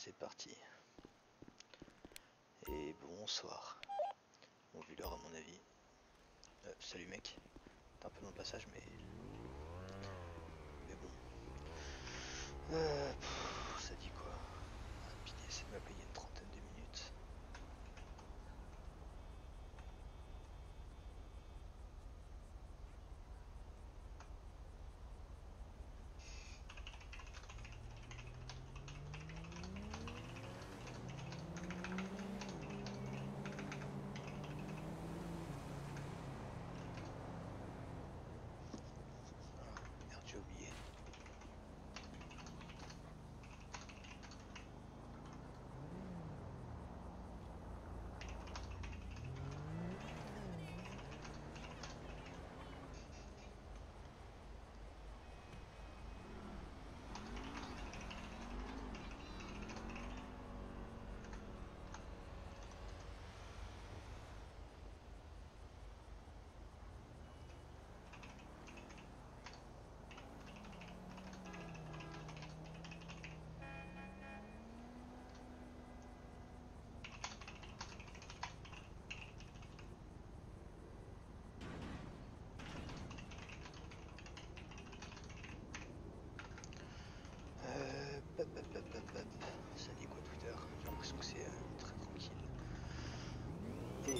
c'est parti. Et bonsoir. Bon, vu l'heure à mon avis. Salut mec. T'es un peu long de passage mais bon. Ça dit quoi? Puis essaie de m'appeler il y a une trentaine de minutes. Merde, j'ai oublié. Ça dit quoi Twitter? J'ai l'impression que c'est très tranquille. Et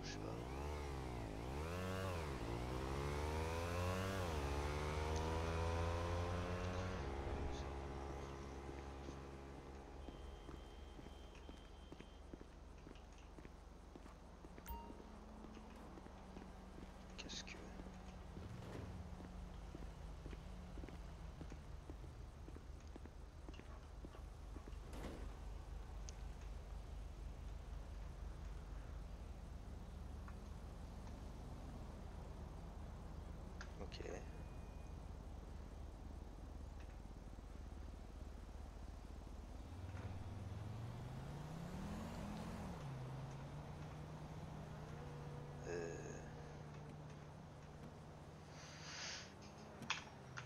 je sais pas. Qu'est-ce que... Ok.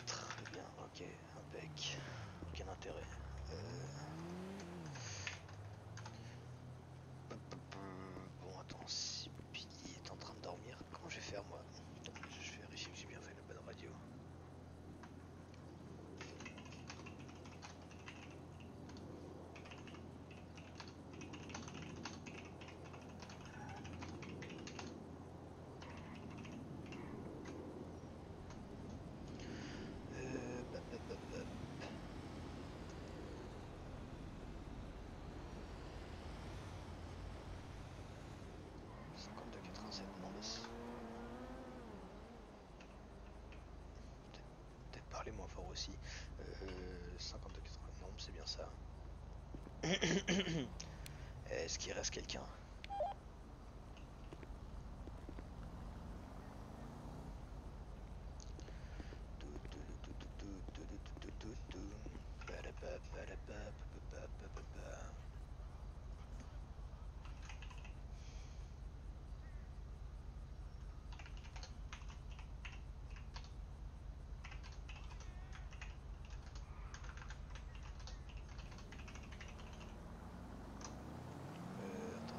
Très bien, ok, impec. Aucun intérêt. Bon, attends, si Billy est en train de dormir, comment je vais faire moi? Attends, je vérifie que j'ai bien fait la bonne radio. Bap, bap, bap, bap. 52,87, non mais peut-être parler moins fort aussi. 52,80, non c'est bien ça. Est-ce qu'il reste quelqu'un? Attends.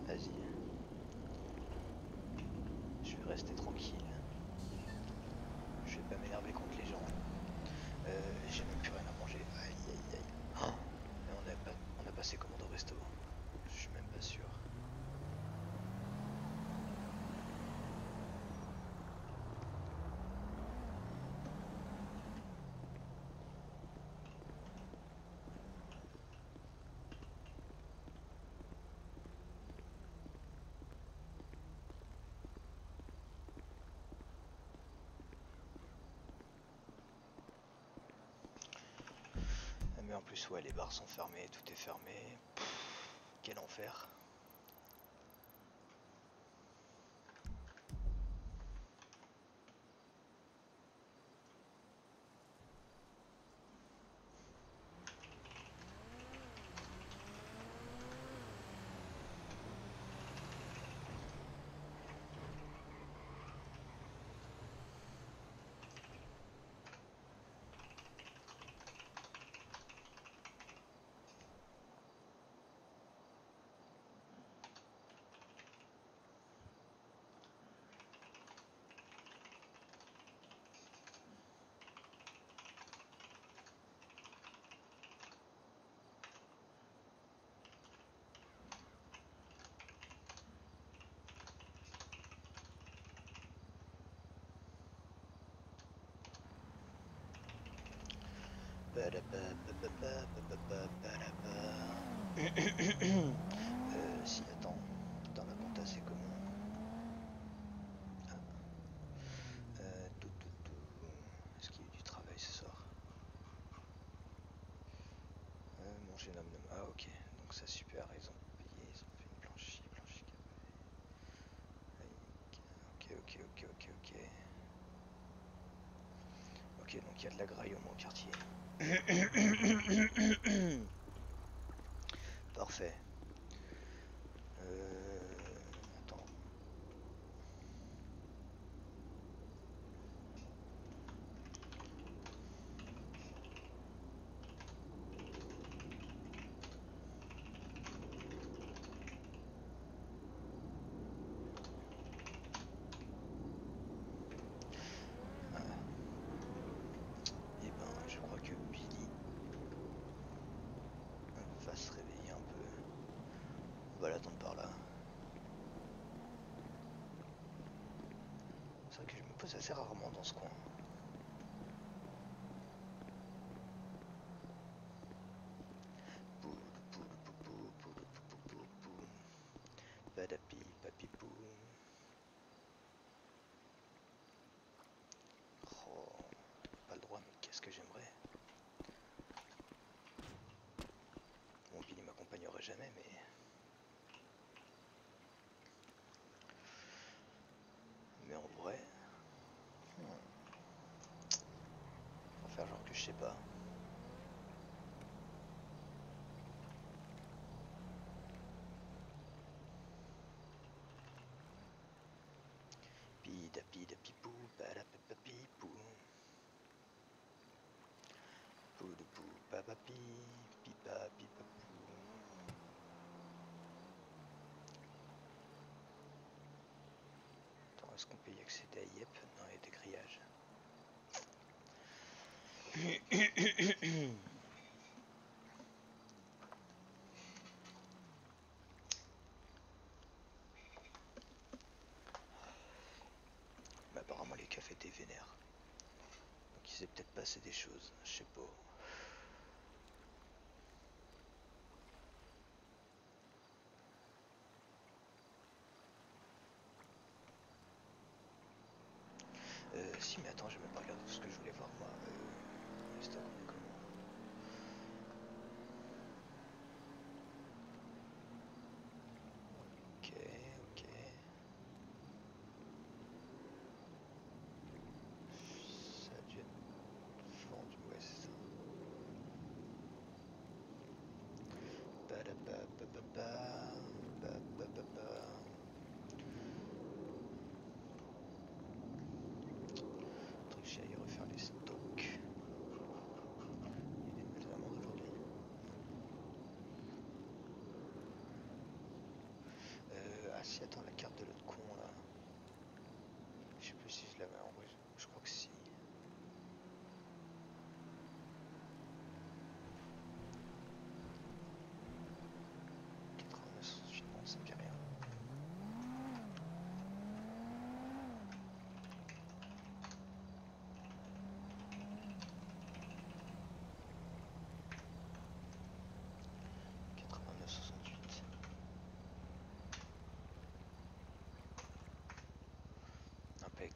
Vas-y. Je vais rester tranquille. Je vais pas m'énerver contre les gens. J'ai même plus rien à manger. Aïe aïe aïe. Oh, mais on a passé commande au resto. Je suis même pas sûr. Mais en plus ouais, les bars sont fermés, tout est fermé. Pff, quel enfer. Si, attends. Dans la compta, c'est comment? Ah, tout. Est-ce qu'il y a eu du travail ce soir? Manger nom nom. Ah, ok. Donc, ça, super. Ils ont payé. Ils ont fait une blanchie. Ok. Ok, donc il y a de la graille au moins au quartier. Parfait. Attends. Et ben, je crois que Billy va se réveiller un peu. On va l'attendre par là. C'est vrai que je me pose assez rarement dans ce coin. Padapi, papipou. Oh, pas le droit, mais qu'est-ce que j'aimerais. Bon, Billy m'accompagnerait jamais, mais... Mais en vrai... Faut faire genre que je sais pas. Pidapidapipou, padapapapipou. Poudou, papapi, pipa, pipapou. Attends, est-ce qu'on peut y accéder à Yep? Non, il y a des grillages. Mais apparemment les cafés étaient vénères. Donc il s'est peut-être passé des choses, je sais pas. Si, mais attends, j'ai même pas regardé tout ce que je voulais voir moi. Les stocks, on est comment? Ok. Ça a dû être vendu, ouais, c'est ça. Padapapapapa, papapapa. Faudrait que j'aille refaire les stocks.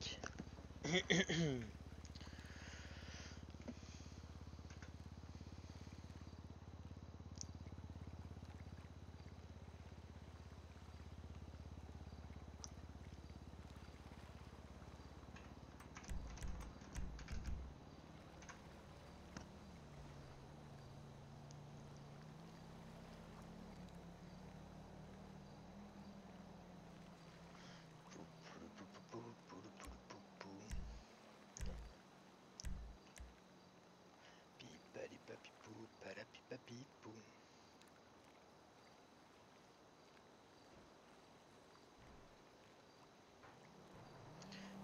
mec. Pipalipapipou, palapipapipou.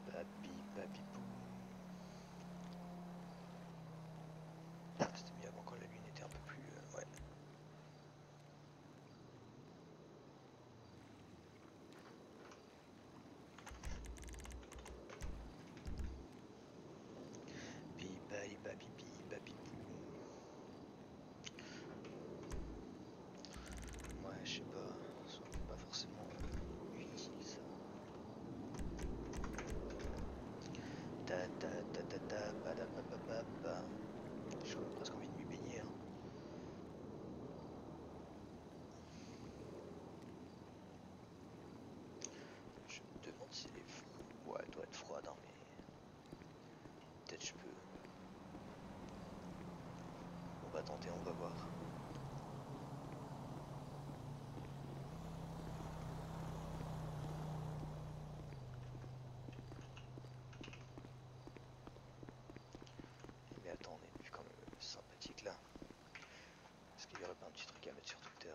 Papi, papipou. C'était mieux avant quand la lune était un peu plus... ouais. Pipalipapipi, papipou. Ouais, je sais pas. C'est pas forcément utile ça. Ta ta ta ta ta pa da pa pa pa pa. J'ai quand même presque envie de m'y baigner. Hein. Je me demande si elle est froide. Ouais, elle doit être froide, hein, mais peut-être je peux. On va tenter, on va voir. Mais attends, on est une vue quand même sympathique là. Est-ce qu'il y aurait pas un petit truc à mettre sur Twitter?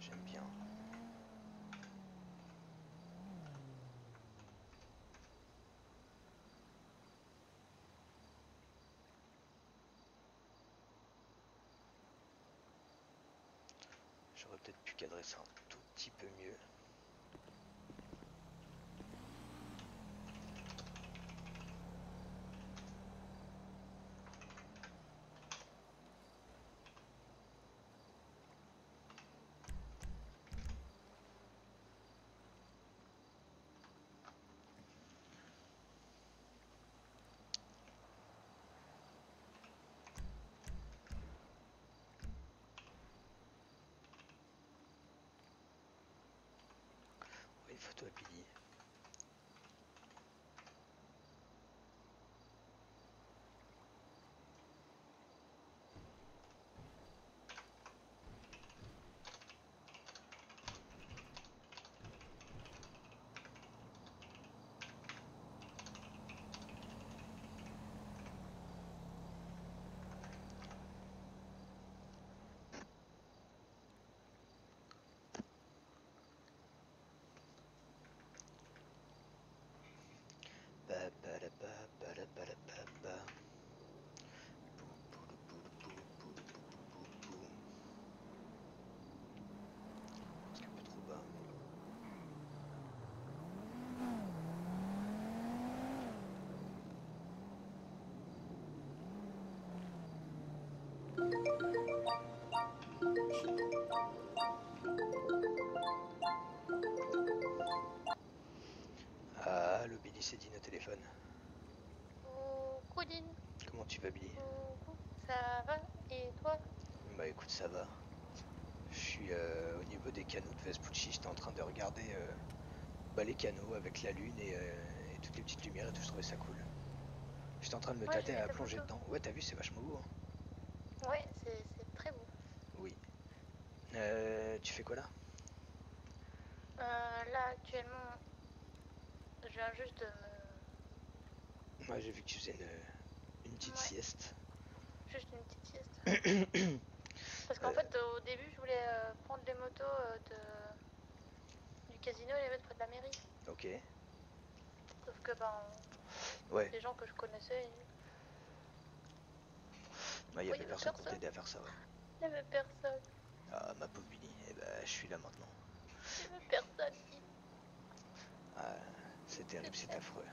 J'aime bien. J'aurais peut-être pu cadrer ça un tout petit peu mieux. Une photo à Billy. C'est un peu trop bas. Ah, le Billy s'est dit au téléphone. Coucou Lynn. Comment tu vas, Billy? Coucou. Ça va? Et toi? Bah écoute, ça va. Je suis au niveau des canaux de Vespucci, j'étais en train de regarder les canaux avec la lune et toutes les petites lumières et tout, je trouvais ça cool. J'étais en train de me Ouais, j'ai tâter vu à ta plonger photo. dedans. Ouais, t'as vu, c'est vachement beau. Hein. Ouais, c'est très beau. Oui. Tu fais quoi là? Là, actuellement, je viens juste de Moi, j'ai vu que tu faisais une petite Ouais, sieste. juste une petite sieste. Euh, Parce qu'en fait, au début, je voulais prendre les motos du casino et les mettre près de la mairie. ok. Sauf que, Ouais. les gens que je connaissais, Il y il y avait avait personne pour personne. t'aider à faire ça, ouais. Il y avait personne. Ah, ma pauvre Billy. Eh ben, je suis là maintenant. Il y avait personne, Lynn. Ah, c'est C'est terrible, c'est bête. affreux.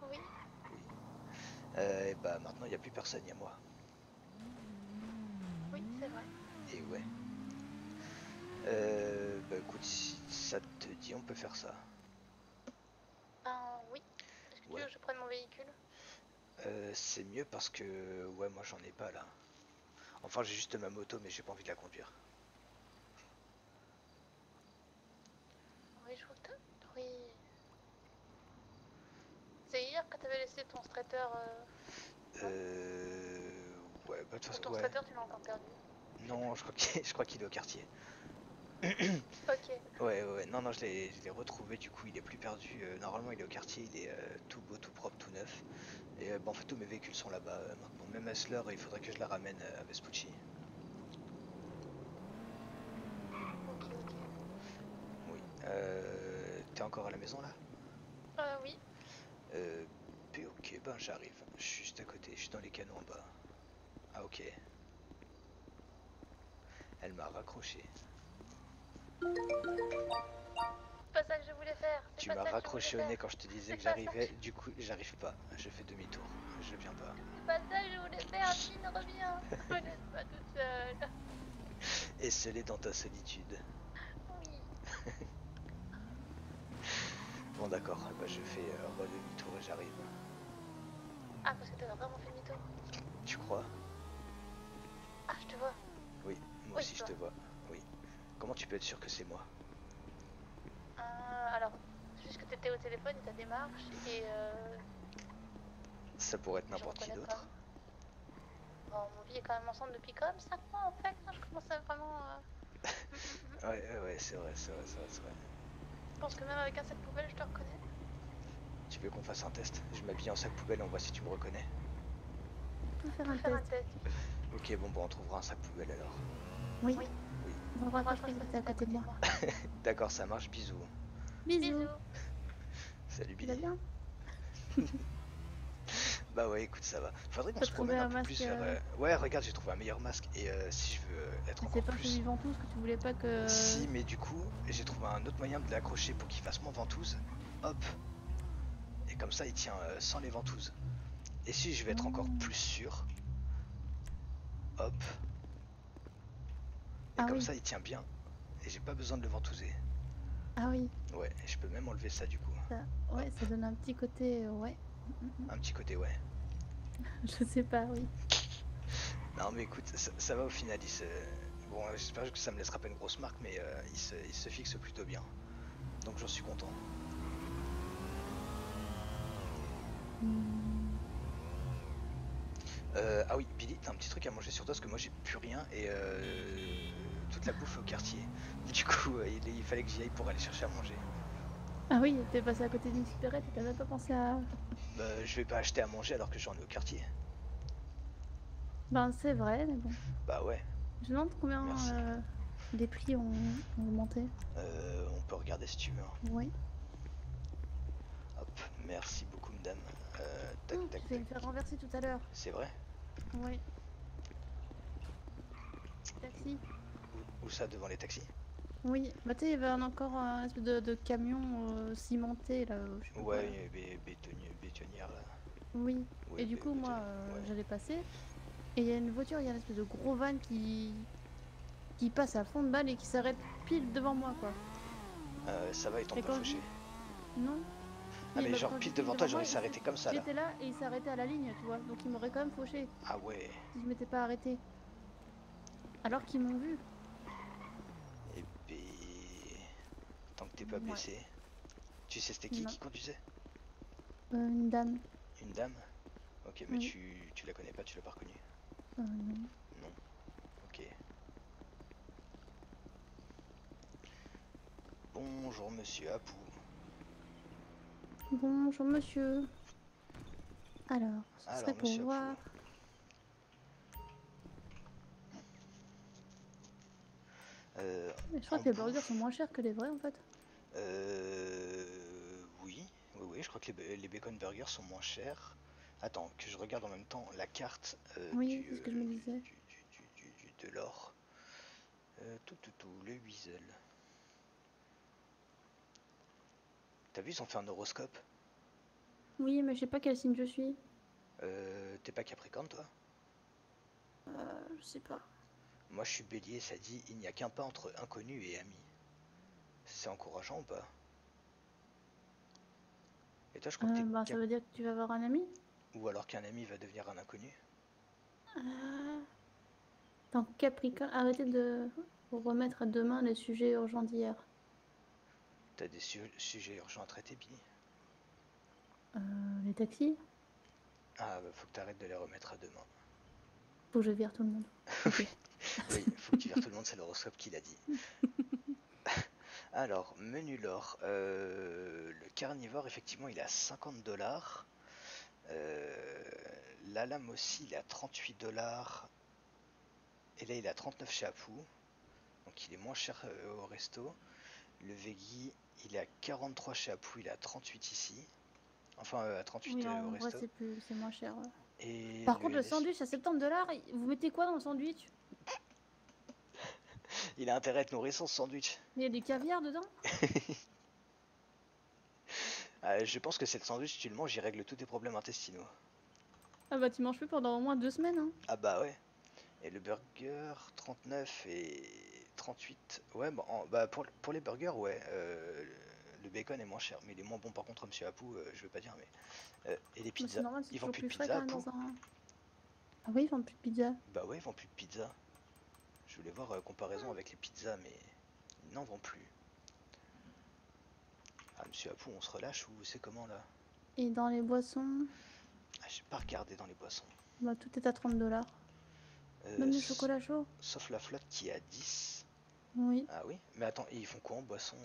Oui. Oui. Et bah maintenant, il n'y a plus personne, il y a moi. Et ouais. Bah écoute, si ça te dit, on peut faire ça. Ben oui. Est-ce que tu veux Ouais. que je prenne mon véhicule? C'est mieux parce que ouais, moi j'en ai pas là. Enfin, j'ai juste ma moto, mais j'ai pas envie de la conduire. Oui, je crois que oui. C'est hier que t'avais laissé ton strater, non? Ouais, bah de toute Ou façon, ton ouais. strater, tu l'as encore perdu? Je sais Non, plus. je crois je crois qu'il est au quartier. Ok. Ouais, non, non, je l'ai retrouvé, du coup, il est plus perdu. Normalement, il est au quartier, il est tout beau, tout propre, tout neuf. Et bah, en fait, tous mes véhicules sont là-bas maintenant. Même Hustler, il faudrait que je la ramène à Vespucci. Ok, ok. Oui. T'es encore à la maison là? Oui. Euh, ok, ben j'arrive. Je suis juste à côté, je suis dans les canaux en bas. Ah, ok. Elle m'a raccroché. C'est pas ça que je voulais faire. C'est Tu pas m'as ça que je voulais raccroché au faire. nez quand je te disais C'est que pas ça que j'arrivais. Du coup, j'arrive pas. Je fais demi-tour. Je viens pas. c'est pas ça que je voulais faire. Jean, reviens. Me laisse pas toute seule. Et scellé dans ta solitude. Oui. Bon, d'accord. Bah, je fais demi-tour et j'arrive. Ah, parce que t'avais vraiment fait demi-tour. Tu crois? Ah, je te vois. Oui, moi Oui, aussi c'est je te toi. vois. Oui. Comment tu peux être sûr que c'est moi? Alors, c'est juste que t'étais au téléphone et t'as démarche et Ça pourrait être je n'importe qui reconnais pas. d'autre. Bon, on vit quand même ensemble depuis quand même 5 mois en fait. Hein, je commence à vraiment. Ouais, c'est vrai, c'est vrai. Je pense que même avec un sac poubelle, je te reconnais. Tu veux qu'on fasse un test? Je m'habille en sac poubelle et on voit si tu me reconnais. On peut On faire peut un faire un test. test. Ok, bon, on trouvera un sac poubelle alors. Oui. Oui. Oui. Bon, Bon, rapproche-toi, rapproche-toi, rester à c'était à côté de côté de moi. moi. D'accord, ça marche, bisous. Bisous. Bisous. Salut Tu vas Billy. bien? Bah ouais, écoute, ça va. Faudrait qu'on T'as se trouvé promène un un peu masque plus vers... Ouais, regarde, j'ai trouvé un meilleur masque. Et si je veux être Mais c'est encore pas celui plus... ventouse que tu voulais pas que... Si, mais du coup, j'ai trouvé un autre moyen de l'accrocher pour qu'il fasse moins ventouse. Hop. Et comme ça, il tient sans les ventouses. Et si je vais être encore Oh. plus sûr, hop. Et Ah comme oui. ça, il tient bien. Et j'ai pas besoin de le ventouser. Ah oui. Ouais, et je peux même enlever ça du coup. Ouais, Hop. ça donne un petit côté... Ouais. Un petit côté, ouais. Je sais pas, oui. Non, mais écoute, ça va au final. Bon, j'espère que ça me laissera pas une grosse marque, mais il se fixe plutôt bien. Donc j'en suis content. Hmm. Ah oui, Billy, t'as un petit truc à manger sur toi parce que moi j'ai plus rien et toute la bouffe est au quartier. Du coup, il fallait que j'y aille pour aller chercher à manger. Ah oui, t'es passé à côté d'une supérette et t'as même pas pensé à... Bah, je vais pas acheter à manger alors que j'en ai au quartier. Ben c'est vrai, mais bon. Bah ouais, Je me demande combien merci. les prix ont augmenté. On peut regarder si tu veux, hein. Oui. Hop, merci beaucoup, madame. Tac, Oh, tac, j'ai failli tac. me faire renverser tout à l'heure. C'est vrai? Oui. Taxi. Où ça, devant les taxis? Oui, bah tu sais, il y avait encore un espèce de camion cimenté là, je sais plus quoi là. Ouais, bétonnière là. Oui, Ouais, et du coup, moi, bétonnière. Ouais. j'allais passer, et il y a une voiture, il y a une espèce de gros van qui passe à fond de balle et qui s'arrête pile devant moi, quoi. Ça va, ils t'ont Et pas quand je fauché. dis non, Ah, oui, mais bah, genre quand je dis pile pile devant toi, devant genre moi, il s'est arrêté comme ça il là. était là et il s'arrêtait à la ligne, tu vois, donc il m'aurait quand même fauché Ah ouais. si je m'étais pas arrêté. Alors qu'ils m'ont vu. Et ben. Tant que t'es pas Ouais, blessé. Tu sais c'était non, qui conduisait? une dame. Une dame? Ok, mais Oui, tu la connais pas, tu l'as pas reconnue? non. Non. Ok. Bonjour monsieur Apu. Bonjour monsieur. Alors, ce serait Alors pour monsieur Apu. voir. Mais je crois En que les burgers sont bouffe. moins chers que les vrais en fait. Oui, je crois que les bacon burgers sont moins chers. Attends, que je regarde en même temps la carte Oui, c'est ce que je me disais. de l'or. Le Weasel. T'as vu, ils ont fait un horoscope. Oui, mais je sais pas quel signe je suis. T'es pas Capricorne, toi? Je sais pas. Moi je suis bélier, ça dit il n'y a qu'un pas entre inconnu et ami. C'est encourageant ou pas? Et toi je crois que t'es Bah, ça cap... veut dire que tu vas avoir un ami? Ou alors qu'un ami va devenir un inconnu? Ah, tant que Capricorne, arrêtez de remettre à demain les sujets urgents d'hier. T'as des sujets urgents à traiter, Billy? Les taxis? Ah bah faut que t'arrêtes de les remettre à demain. Faut que je vire tout le monde. Ok. Oui, faut que tu vires tout le monde, c'est l'horoscope qui l'a dit. Alors, menu lore. Le carnivore, effectivement, il est à 50 $. La lame aussi, il est à 38 $. Et là, il est à 39 chez Apu. Donc, il est moins cher au resto. Le veggie, il est à 43 chez Apu. Il est à 38 ici. Enfin, à 38 Oui, au en vrai, resto. c'est moins cher. Ouais. Et Par le contre, le LS, sandwich à 70 $, vous mettez quoi dans le sandwich? il a intérêt à être nourrissant ce sandwich. Il y a du caviar dedans? Je pense que c'est le sandwich, tu le manges, il règle tous tes problèmes intestinaux. Ah bah, tu manges plus pendant au moins 2 semaines, hein. Ah bah ouais. Et le burger, 39 et 38. Ouais, bah, bah pour les burgers, ouais. Le bacon est moins cher, mais il est moins bon par contre, Monsieur Apu, je veux pas dire, mais. Et les Bah, c'est pizzas. normal, c'est Ils vendent toujours plus de plus frais pizza, quand Apu? même dans un. Ah oui, ils vendent plus de pizza. Bah ouais, ils vendent plus de pizza. Je voulais voir comparaison avec les pizzas, mais ils n'en vendent plus. Ah, Monsieur Apu, on se relâche ou c'est comment là? Et dans les boissons, Ah, j'ai pas regardé dans les boissons. bah, tout est à 30 $. Euh, Même le chocolat chaud. Sauf la flotte qui est à 10. Oui. Ah oui? Mais attends, et ils font quoi en boisson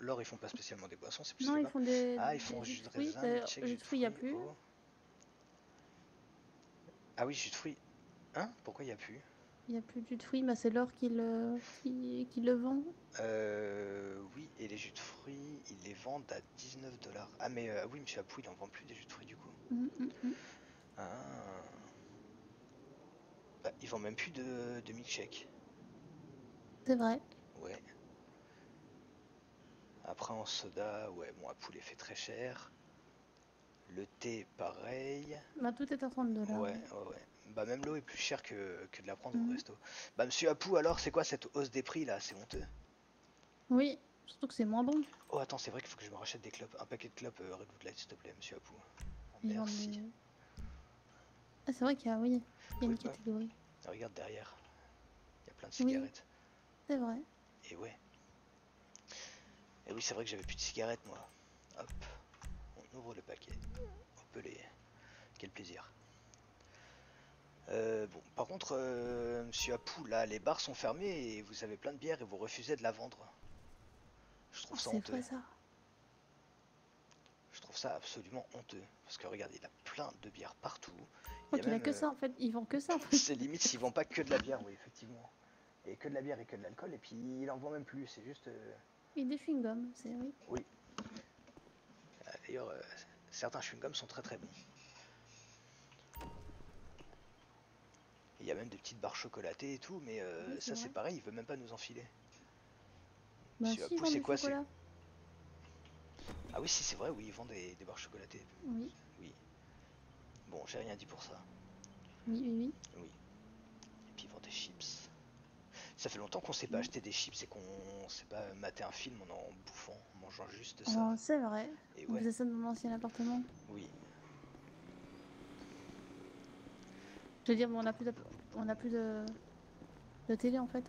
l'or, ils font pas spécialement des boissons, c'est plus Non, des ils quoi? font Ah, ils des font jus jus de de fruits. raisin, D'ailleurs, milkshake, le jus jus de de fruits, il n'y a fruits, plus. eau. Ah oui, jus de fruits. Hein? Pourquoi il n'y a plus? Il n'y a plus de jus de fruits, bah, c'est l'or qui le vend. Oui, et les jus de fruits, ils les vendent à 19 $. Ah, mais oui, monsieur Apu, il en vend plus des jus de fruits du coup. Mm. Ah. Bah, ils vendent même plus de milkshake. C'est vrai. Ouais. Après, en soda, ouais, bon, Apu les fait très cher. Le thé, pareil. Bah, tout est à 30 $. Ouais, ouais, ouais. Bah même l'eau est plus chère que de la prendre au Mm. resto. Bah monsieur Apu, alors c'est quoi cette hausse des prix là? C'est honteux. Oui, surtout que c'est moins bon. Oh attends, c'est vrai qu'il faut que je me rachète des clopes. Un paquet de clopes Redwood Light s'il te plaît, monsieur Apu. Oh, Ils vendent merci. des. Ah, c'est vrai qu'il y a, oui, il y a Oui, une ouais. catégorie. Regarde derrière, il y a plein de Oui, cigarettes. c'est vrai. Et ouais. Et oui, c'est vrai que j'avais plus de cigarettes moi. Hop, on ouvre le paquet. Hop les. Quel plaisir. Bon, par contre, monsieur Apu, là, les bars sont fermés et vous avez plein de bières et vous refusez de la vendre. Je Oh, trouve ça c'est honteux. vrai ça. Je trouve ça absolument honteux. Parce que regarde, il a plein de bières partout. Je Il crois y a qu'il a même. que ça en fait. Ils vendent que ça en fait. C'est limite s'ils vendent pas que de la bière, oui, effectivement. Et que de la bière et que de l'alcool, et puis il en vend même plus, c'est juste. Et des chewing-gums, c'est oui. Oui. D'ailleurs, certains chewing-gums sont très très bons. Il y a même des petites barres chocolatées et tout, mais Oui, c'est ça c'est vrai. pareil, il veut même pas nous enfiler. Bah Monsieur si, ils Apu, vendent c'est du quoi c'est. chocolat. Ah oui, si, c'est vrai, oui, ils vendent des barres chocolatées. Oui, Oui. Bon, j'ai rien dit pour ça. oui. Oui. Et puis ils vendent des chips. Ça fait longtemps qu'on s'est pas Mm. acheté des chips et qu'on s'est pas maté un film en bouffant, en mangeant juste ça. Oh, c'est vrai. Et On ouais, faisait ça dans mon ancien appartement. oui. Je veux dire, mais on a plus de télé en fait.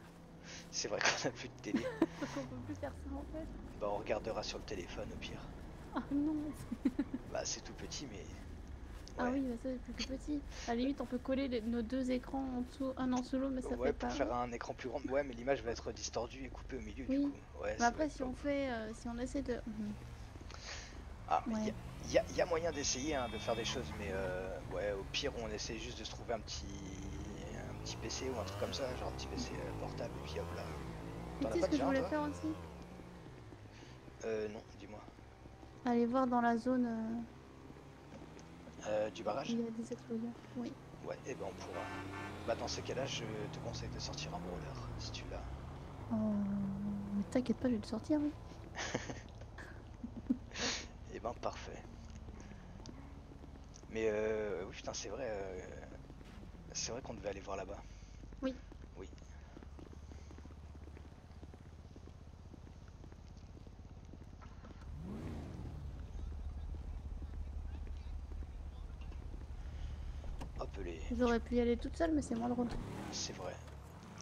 C'est vrai qu'on a plus de télé. Donc on peut plus faire ça en fait. Bah on regardera sur le téléphone au pire. Ah non. Bah c'est tout petit mais. Ah Ouais. oui, bah ça c'est plus que petit. À la limite, on peut coller nos deux écrans en dessous, un en sous l'autre, mais ça Ouais fait pour pas. faire un écran plus grand. Ouais mais l'image va être distordue et coupée au milieu du Oui. coup. Ouais Mais ça va après, être si pas on ouf. fait, si on essaie de. Ah mais Ouais. y a moyen d'essayer hein, de faire des choses mais ouais au pire on essaie juste de se trouver un petit PC ou un truc comme ça, genre un petit PC portable et puis hop là. Et T'en tu as sais pas ce que je déjà un voulais toi? faire aussi? Non, dis-moi. Aller voir dans la zone Du où barrage? il y a des explosions. Oui. Ouais, et ben on pourra. Bah dans ces cas-là, je te conseille de sortir un brawler si tu l'as. Oh, mais t'inquiète pas, je vais le sortir, oui. Et ben parfait. Mais oui putain c'est vrai qu'on devait aller voir là-bas. Oui. Oui. Hop les... J'aurais pu y aller toute seule, mais c'est moins drôle. C'est vrai.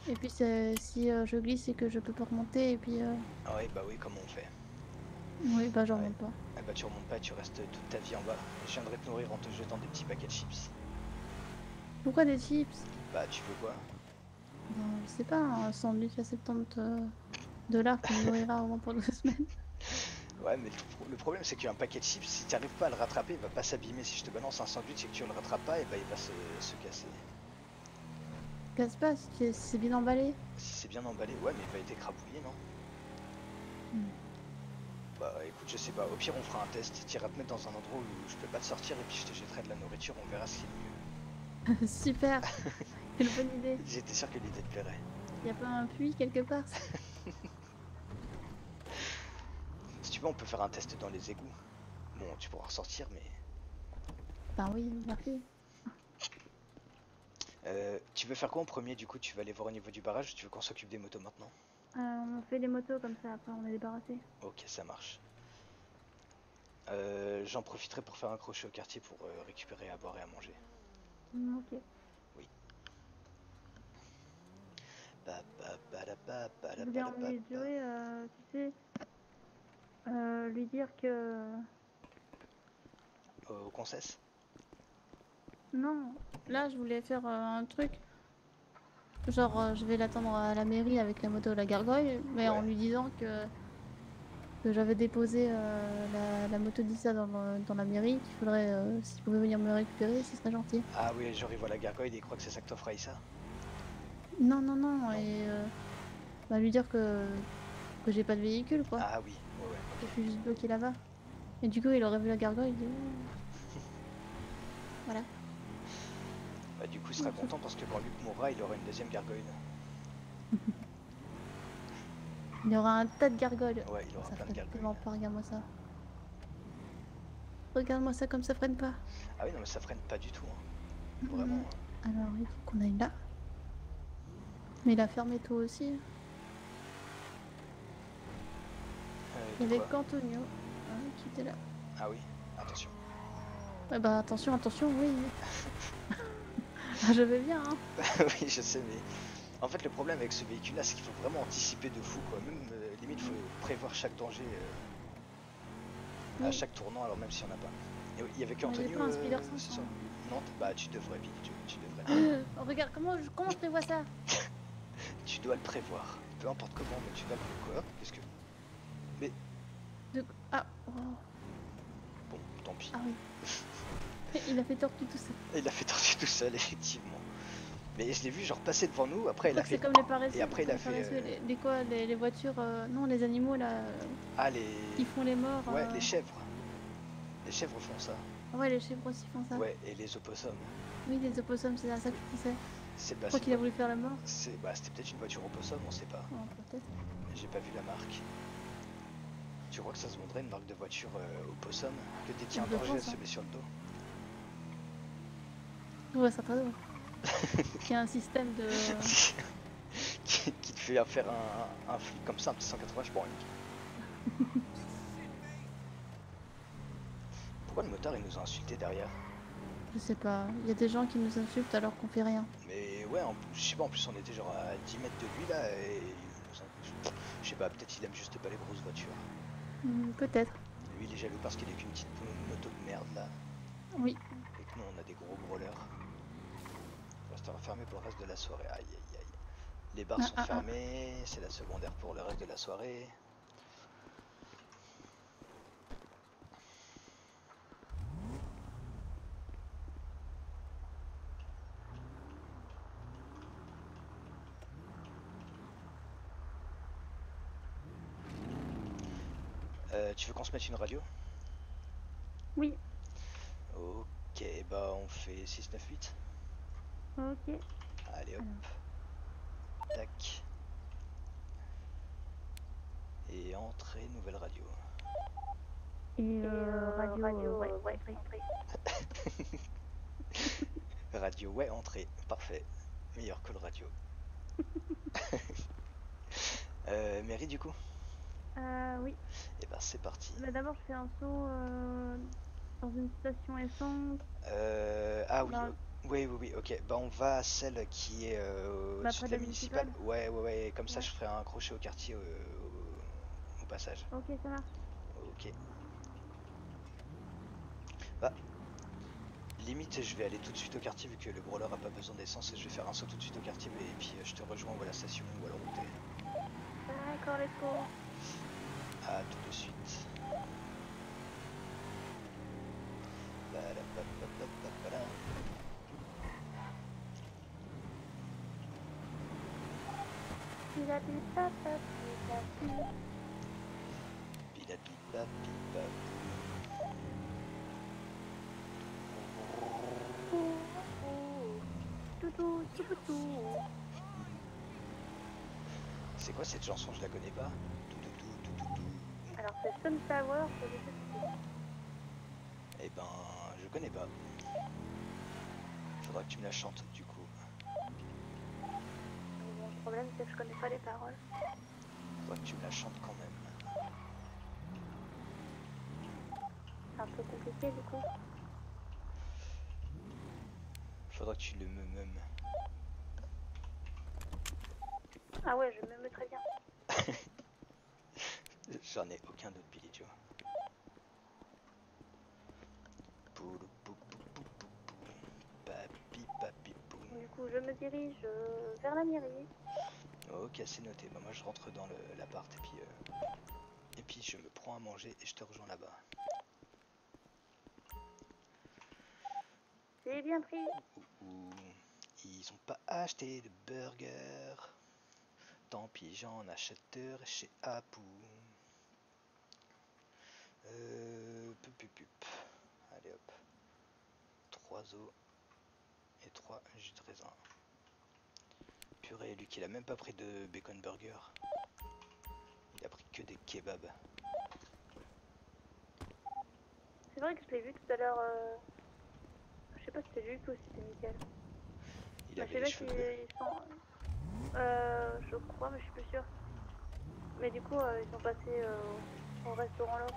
Et puis si je glisse et que je peux pas remonter, et puis Ah ouais, bah oui, comment on fait? oui, bah je Ouais. remonte pas. Ah bah tu remontes pas, tu restes toute ta vie en bas. Je viendrai te nourrir en te jetant des petits paquets de chips. Pourquoi des chips? Bah tu veux quoi? Ben, je sais pas, un sandwich à 70 $ qui me nourrira au moins pour 2 semaines. Ouais, mais le problème c'est qu'un paquet de chips, si tu n'arrives pas à le rattraper, il va pas s'abîmer. Si je te balance un sandwich et que tu le rattrapes pas, et bah il va se casser. Qu'est-ce qui se passe? C'est bien emballé? Si c'est bien emballé, ouais, mais il va être écrabouillé, non? Hmm. Bah écoute, je sais pas, au pire on fera un test. Tu iras te mettre dans un endroit où je peux pas te sortir et puis je te jetterai de la nourriture, on verra ce qui est le Super, quelle bonne idée. mieux. J'étais sûr que l'idée te plairait. Y a pas un puits quelque part? Si tu veux, on peut faire un test dans les égouts. Bon, tu pourras ressortir, mais... Ben oui, merci. Tu veux faire quoi en premier du coup? Tu vas aller voir au niveau du barrage ou tu veux qu'on s'occupe des motos maintenant? On fait des motos comme ça, après on est débarrassé. Ok, ça marche. J'en profiterai pour faire un crochet au quartier pour récupérer à boire et à manger. Ok. Oui. Pa, pa, pa, la, pa, pa, Je la, pa, voulais la, pa, emmener pa. Joey, tu sais, lui dire que... Au concesse? Non, là je voulais faire un truc. Genre, je vais l'attendre à la mairie avec la moto de la gargoyle, mais en Ouais. lui disant que j'avais déposé la moto d'Issa dans la mairie, qu'il faudrait, s'il pouvait venir me récupérer, ce serait gentil. Ah oui, genre il voit la gargoyle et il croit que c'est ça que t'offres à Issa? Non, non, non, Non. et bah, lui dire que j'ai pas de véhicule, quoi. Ah oui, ouais, ouais, Que je ok. suis juste bloquée là-bas. Et du coup, il aurait vu la gargoyle, il dit, oh. Voilà. Bah du coup il sera content parce que quand Luc mourra, il aura une deuxième gargoyle. Il y aura un tas de gargoyles. Ouais, il Oh, aura ça plein de freine gargoyles. tellement pas, regarde-moi ça. Regarde-moi ça comme ça freine pas. Ah oui, non mais ça freine pas du tout, hein. Vraiment. Mhm. Alors, il faut qu'on aille là. Mais il a fermé toi aussi. Il y De avait quoi? qu'Antonio qui était là. Ah oui, attention. Ouais, bah attention, attention, oui. Ah, je vais bien, hein. Oui, je sais, mais en fait le problème avec ce véhicule là c'est qu'il faut vraiment anticiper de fou quoi. Même limite faut prévoir chaque danger à Oui. chaque tournant, alors même s'il n'y en a pas. Et il y avait Il y avait qu'Antonio pas un speeder ce 500. soir? Non, bah tu devrais, Vic, tu devrais. Regarde, comment je prévois ça? Tu dois le prévoir. Peu importe comment, mais tu dois le prévoir. Qu'est-ce que... Mais Ah, oh. bon, tant pis. Ah oui. Il a fait tortue tout ça. Il a fait tortue tout seul, effectivement. Mais je l'ai vu genre passer devant nous, après Je il a crois que fait... c'est comme les paresseux. Et après il a les fait... paresseux, les quoi, les voitures, non, les animaux là, Ah les... qui font les morts. Ouais, les chèvres. Les chèvres font ça. Ah ouais, les chèvres aussi font ça. Ouais, et les opossums. Oui, les opossums, c'est à ça que je pensais. C'est Je bah, crois qu'il a voulu faire la mort. bah, c'était peut-être une voiture opossum, on sait pas. Oh, peut-être. J'ai pas vu la marque. Tu crois que ça se vendrait une marque de voiture opossum que dès qu'il y a un Je danger, elle pense, se met sur le dos? Ouais, ça très drôle. Il y a un système de. qui te fait faire un flic comme ça, un petit 180, je prends une. Pourquoi le motard il nous a insulté derrière? Je sais pas. Il y a des gens qui nous insultent alors qu'on fait rien. Mais ouais, je sais pas, en plus on était genre à 10 mètres de lui là et il nous a... Je sais pas, peut-être il aime juste pas les grosses voitures. Peut-être. Lui il est jaloux parce qu'il est qu'une petite moto de merde là. Oui. Et que nous on a des gros growlers. On restera fermé pour le reste de la soirée. Aïe aïe aïe. Les bars sont fermés, c'est la secondaire pour le reste de la soirée. Tu veux qu'on se mette une radio? Oui. Ok, bah on fait 6, 9, 8. Ok. Allez hop. Tac. Et entrée, nouvelle radio. Et radio, ouais. Radio, ouais, entrée. Parfait. Meilleur que le radio. mairie du coup? Oui. Et ben c'est parti. Mais d'abord, je fais un saut dans une station essence. Ah oui, Dans... oui, ok. Bah on va à celle qui est Bah, au-dessus près de de la la municipale. municipale. Ouais, comme ça Ouais. je ferai un crochet au quartier au passage. Ok, ça marche. Ok. Bah, limite je vais aller tout de suite au quartier vu que le brawler a pas besoin d'essence et je vais faire un saut tout de suite au quartier et puis je te rejoins ou à la station ou alors où t'es. D'accord, let's go. À tout de suite. Ba-da-ba-ba-ba-ba-ba-da. Toutou, toutou. C'est quoi cette chanson? Je la connais pas. Tout, tout, tout, tout, tout, tout. Alors, c'est Sunflower, c'est le toutou. Eh ben, je connais pas. Faudra que tu me la chantes du coup. Mais bon, le problème, c'est que je connais pas les paroles. Faudra que tu me la chantes quand même. C'est un peu compliqué, du coup. Faudra que tu le me. Ah ouais, je me mets très bien. J'en ai aucun doute, Billy Joe. Papi, papi, Du coup, je me dirige vers la mairie. Ok, c'est noté. Bah, moi, je rentre dans l'appart et puis je me prends à manger et je te rejoins là-bas. C'est bien pris. Ouh, ils ont pas acheté de burger. Tant pis, j'en achèterai chez Apu. Pup. Allez hop. 3 os et 3 jus de raisin. Purée, lui qui a même pas pris de bacon burger. Il a pris que des kebabs. C'est vrai que je l'ai vu tout à l'heure. Je sais pas si c'était Luc ou si c'était Mickaël. Il Bah, je avait sais les pas cheveux bleus. s'ils sont. Je crois, mais je suis plus sûre. Mais du coup, ils sont passés au restaurant là.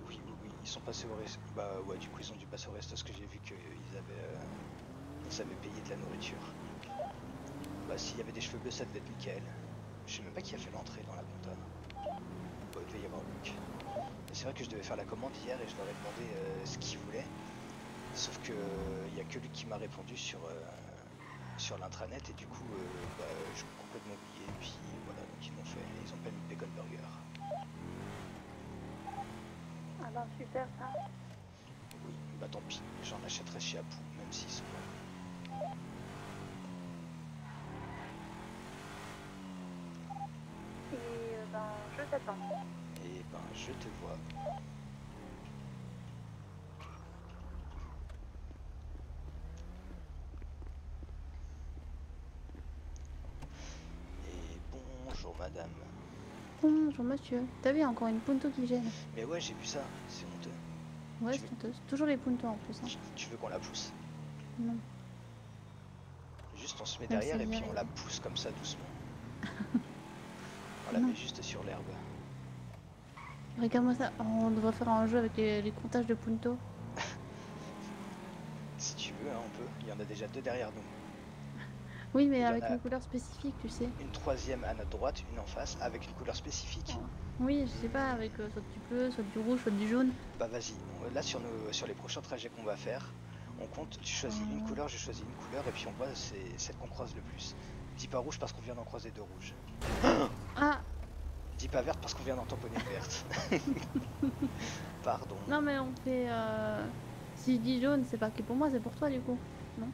Oui, ils sont passés au resto. Bah ouais, du coup ils ont dû passer au resto parce que j'ai vu qu'ils avaient payé de la nourriture. Bah s'il y avait des cheveux bleus, ça devait être Michael. Je sais même pas qui a fait l'entrée dans la compta. Bon, il devait y avoir Luc. Et c'est vrai que je devais faire la commande hier et je leur ai demandé ce qu'ils voulaient. Sauf que il y a que Luc qui m'a répondu sur l'intranet et du coup bah, j'ai complètement oublié et puis voilà, donc ils l'ont fait. Ils ont pas mis de bacon burger. Ah ben super ça. Oui, bah tant pis, j'en achèterai chez Apu, même s'ils sont là. Et ben je t'attends. Et ben je te vois. Et bonjour madame. Bonjour monsieur. T'as vu encore une punto qui gêne. Mais ouais j'ai vu ça, c'est honteux. Ouais, Tu c'est veux- honteux. C'est toujours les puntos en plus. Hein. Tu veux qu'on la pousse? Non. Juste on se met Même si derrière et elle puis vient on la avec. pousse comme ça doucement. On la Non. met juste sur l'herbe. Regarde-moi ça. Oh, on devrait faire un jeu avec les comptages de punto. Si tu veux, hein, on peut. Il y en a déjà 2 derrière nous. Oui, Et mais il y en avec a une couleur spécifique, tu sais. une troisième à notre droite, une en face, avec une couleur spécifique. Oh. Oui, je sais pas, avec soit du bleu, soit du rouge, soit du jaune. Bah vas-y, là sur les prochains trajets qu'on va faire, on compte, tu choisis une couleur, je choisis une couleur, et puis on voit c'est celle qu'on croise le plus. Dis pas rouge parce qu'on vient d'en croiser 2 rouges. Ah. Dis pas verte parce qu'on vient d'en tamponner une verte. Pardon. Non, mais on fait. Si je dis jaune, c'est pas que pour moi, c'est pour toi du coup. Non.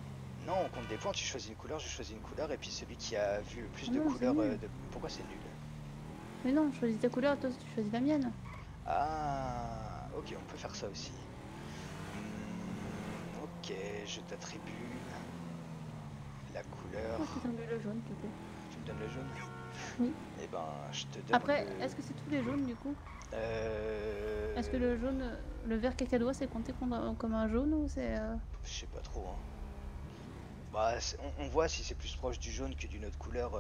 Non, on compte des points, tu choisis une couleur, je choisis une couleur, et puis celui qui a vu le plus Ah de non, c'est couleurs nul. Pourquoi c'est nul? Mais non, je choisis ta couleur, toi tu choisis la mienne. Ah, ok, on peut faire ça aussi. Ok, je t'attribue la couleur. Moi, je te donne le jaune, s'il te plaît. Tu me donnes le jaune? Oui. Eh ben, je te donne Après, le... est-ce que c'est tous les jaunes du coup? Est-ce que le jaune, le vert cacadois, c'est compté comme un jaune ou c'est. Je sais pas trop. Hein. Bah, on voit si c'est plus proche du jaune que d'une autre couleur.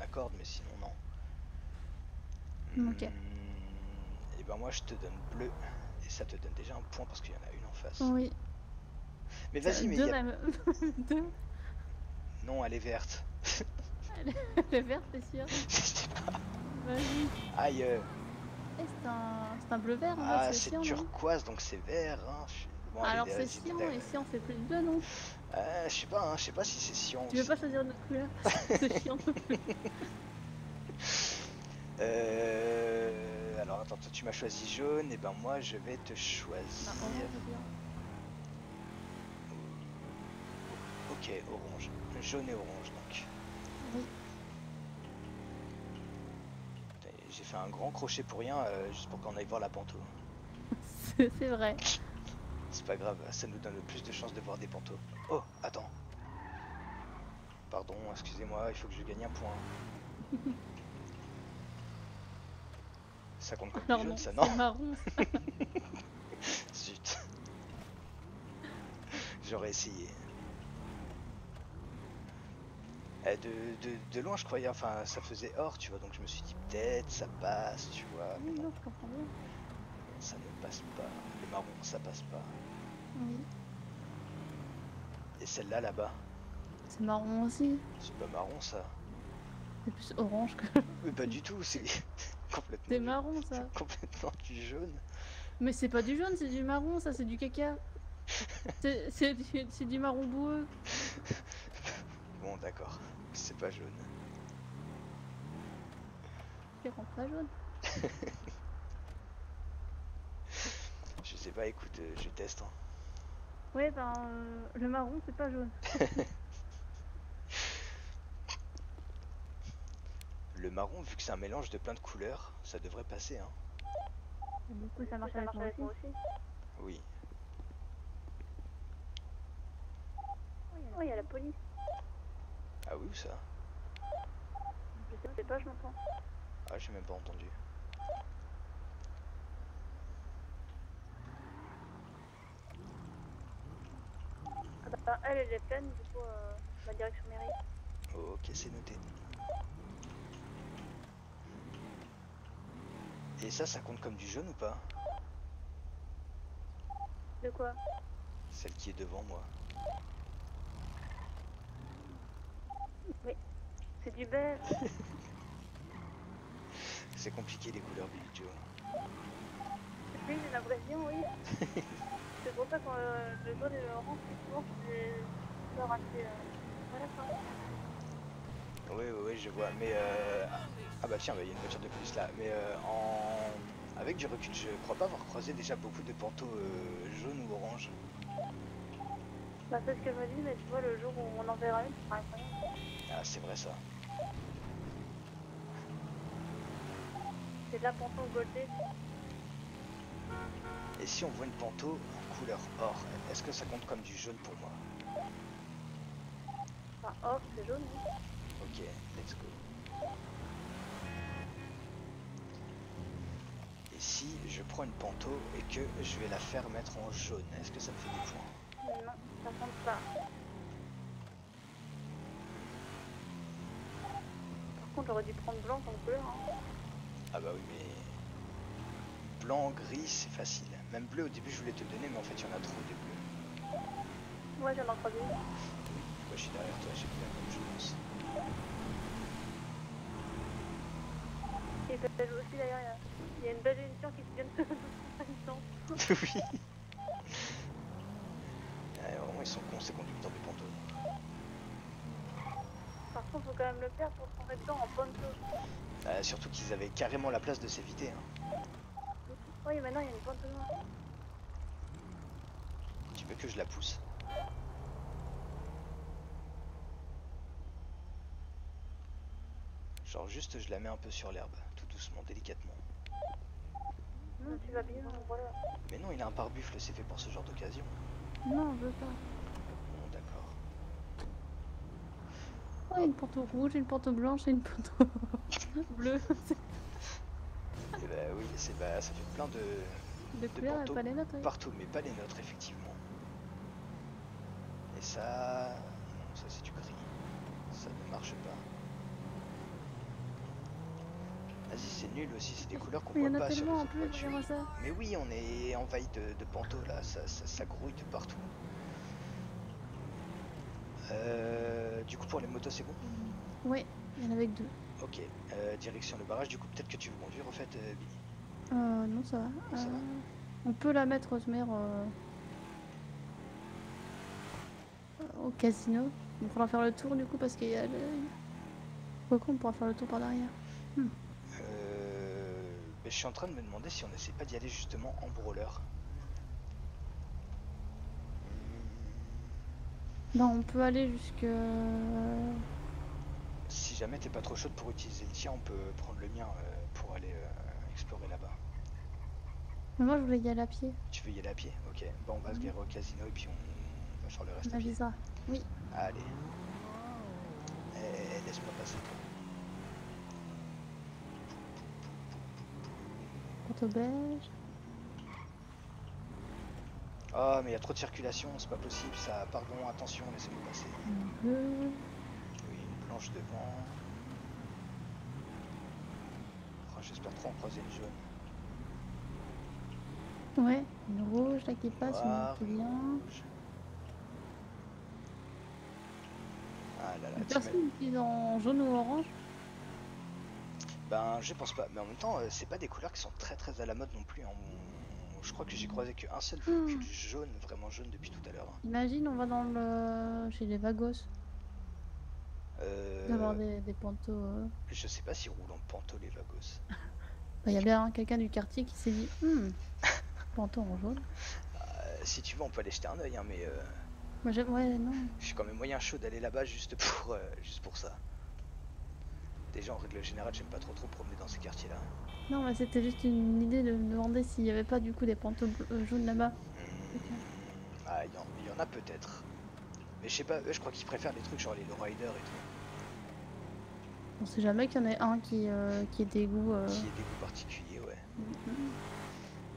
m'accorde, mais sinon non. Ok. Et ben moi je te donne bleu, et ça te donne déjà un point parce qu'il y en a une en face. Oui. Mais vas-y, mais il Deux y a... même. Deux. Non, elle est verte. Le vert, t'es sûr? Je sais pas. Vas-y. Aïe. Eh, c'est un bleu vert en fait, Ah, c'est c'est chiant, non? turquoise, donc c'est vert. Hein. Bon, allez, Alors c'est vas-y. chiant, et si on fait plus de deux, non? Je sais pas, hein, je sais pas si c'est Sion Tu veux aussi. pas choisir une autre couleur? C'est chiant non plus. Alors attends, toi, tu m'as choisi jaune, et ben moi je vais te choisir. Bah, orange, bien. Ok, orange. Jaune et orange donc. Oui. Putain, j'ai fait un grand crochet pour rien, juste pour qu'on aille voir la panto. C'est vrai. C'est pas grave, ça nous donne le plus de chances de voir des pantos. Oh, attends. Pardon, excusez-moi, il faut que je gagne un point. Ça compte comme du Alors jaune, non, ça, non? c'est marron. Zut. J'aurais essayé. De loin, je croyais, enfin, ça faisait or, tu vois, donc je me suis dit peut-être ça passe, tu vois, mais Oui, non, non, je comprends bien. ça ne passe pas. Les marrons, ça passe pas. Oui. Et celle-là, là-bas, C'est marron aussi. c'est pas marron, ça. C'est plus orange que... Mais pas du tout, c'est complètement, C'est marron ça. complètement du jaune. Mais c'est pas du jaune, c'est du marron, ça c'est du caca. C'est du marron boueux. Bon, d'accord, c'est pas jaune. Il rend pas jaune. Je sais pas, écoute, je teste. Hein. Ouais, ben le marron c'est pas jaune. Le marron, vu que c'est un mélange de plein de couleurs, ça devrait passer, hein. Du coup ça marche avec moi aussi. Oui. Oh, il y a la police. Ah oui, ou ça? Je sais pas, je m'entends. Ah, j'ai même pas entendu. Ah bah, elle est pleine, du coup, ma direction mairie. Ok, c'est noté. Et ça compte comme du jaune ou pas? De quoi? Celle qui est devant moi. Oui. C'est du beige. C'est compliqué les couleurs Billy Joe. Oui, j'ai l'impression, oui. C'est pour ça que le jaune et le orange, c'est souvent des couleurs assez... Voilà quoi. Oui, je vois. Mais ah bah tiens, il y a une voiture de police là. Mais avec du recul, je crois pas avoir croisé déjà beaucoup de pantos jaunes ou oranges. Bah, c'est ce que je me dis, mais tu vois, le jour où on en verra une, ce sera incroyable. Ah, c'est vrai ça. C'est de la panto goldée. Et si on voit une panto couleur or, est-ce que ça compte comme du jaune pour moi? Enfin, or, c'est jaune, oui. Ok, let's go. Et si je prends une panto et que je vais la faire mettre en jaune, est-ce que ça me fait des points? Non, ça compte pas. Par contre, j'aurais dû prendre blanc comme couleur. Hein. Ah bah oui, mais blanc, gris, c'est facile. Même bleu, au début, je voulais te le donner, mais en fait, il y en a trop des bleus. Ouais, j'en ai croisé une. Oui, moi, je suis derrière toi, j'ai vu la même chose. Et beige aussi, d'ailleurs, il y a une belle émission qui vient de se Oui. Vraiment, ils sont cons, ces conducteurs de panto. Par contre, faut quand même le faire pour se rentrer dedans en panto. Surtout qu'ils avaient carrément la place de s'éviter. Hein. Oui, maintenant, il y a une panto noire. Tu veux que je la pousse? Genre juste je la mets un peu sur l'herbe, tout doucement, délicatement. Non, tu vas bien, voilà. Mais non, il a un pare-buffle, c'est fait pour ce genre d'occasion. Non, je veux pas. Bon, d'accord. Oh, une panto rouge, une panto blanche et une panto bleue. Et bah oui, ça fait plein De couleurs et pantos pas les nôtres, oui. partout, mais pas les nôtres, effectivement. Et ça... Non, ça c'est du gris. Ça ne marche pas. Vas-y, c'est nul aussi, c'est des couleurs qu'on Mais il y voit en a pas sur les tellement en autres plus, voitures. regarde ça. Mais oui, on est envahi de pantos là, ça grouille de partout. Du coup, pour les motos, c'est bon? Ouais, il y en avait que deux. Ok, direction le barrage, du coup, peut-être que tu veux conduire en fait, Billy. Non, ça va. Non, ça va? On peut la mettre, Rosemère, au casino. Il faudra faire le tour du coup parce qu'il y a le... Pourquoi on pourra faire le tour par derrière? Hmm. Mais je suis en train de me demander si on n'essaie pas d'y aller justement en brawler. Ben, on peut aller jusque... Si jamais t'es pas trop chaude pour utiliser le tien, on peut prendre le mien pour aller explorer là-bas. Mais moi, je voulais y aller à pied. Tu veux y aller à pied? Ok, bon, on va se Oui. garer au casino et puis on va faire le Tu reste à pied. m'aviseras. Oui. Allez. Laisse-moi passer toi. Porte beige. Oh, mais il y a trop de circulation, c'est pas possible ça. Pardon, attention, laissez-moi passer. Bleu. Oui, une blanche devant. Oh, j'espère trop en croiser une jaune. Ouais. Une rouge là qui passe, une Noire, qui une vient. rouge. Ah là là, Une personne utilise en jaune ou orange. ben, je pense pas. Mais en même temps, c'est pas des couleurs qui sont très à la mode non plus, hein. Je crois que j'ai croisé qu'un seul véhicule jaune, vraiment jaune depuis tout à l'heure, hein. Imagine, on va dans le... chez les Vagos. D'avoir Euh, des pantos. je sais pas s'ils roulent en panto les Vagos. Bah, y a bien quelqu'un du quartier qui s'est dit panto en jaune. Si tu veux, on peut aller jeter un oeil, hein, mais Moi j'aime. Ouais, non. je suis quand même moyen chaud d'aller là-bas juste pour ça. Déjà, en règle générale, j'aime pas trop promener dans ces quartiers-là. Non, mais c'était juste une idée de me demander s'il y avait pas du coup des pantos jaunes là-bas. Ah, il y en a peut-être. Mais je sais pas, eux, je crois qu'ils préfèrent les trucs genre les lowriders et tout. On sait jamais qu'il y en ait un qui ait des goûts. Qui ait des goûts particuliers, ouais.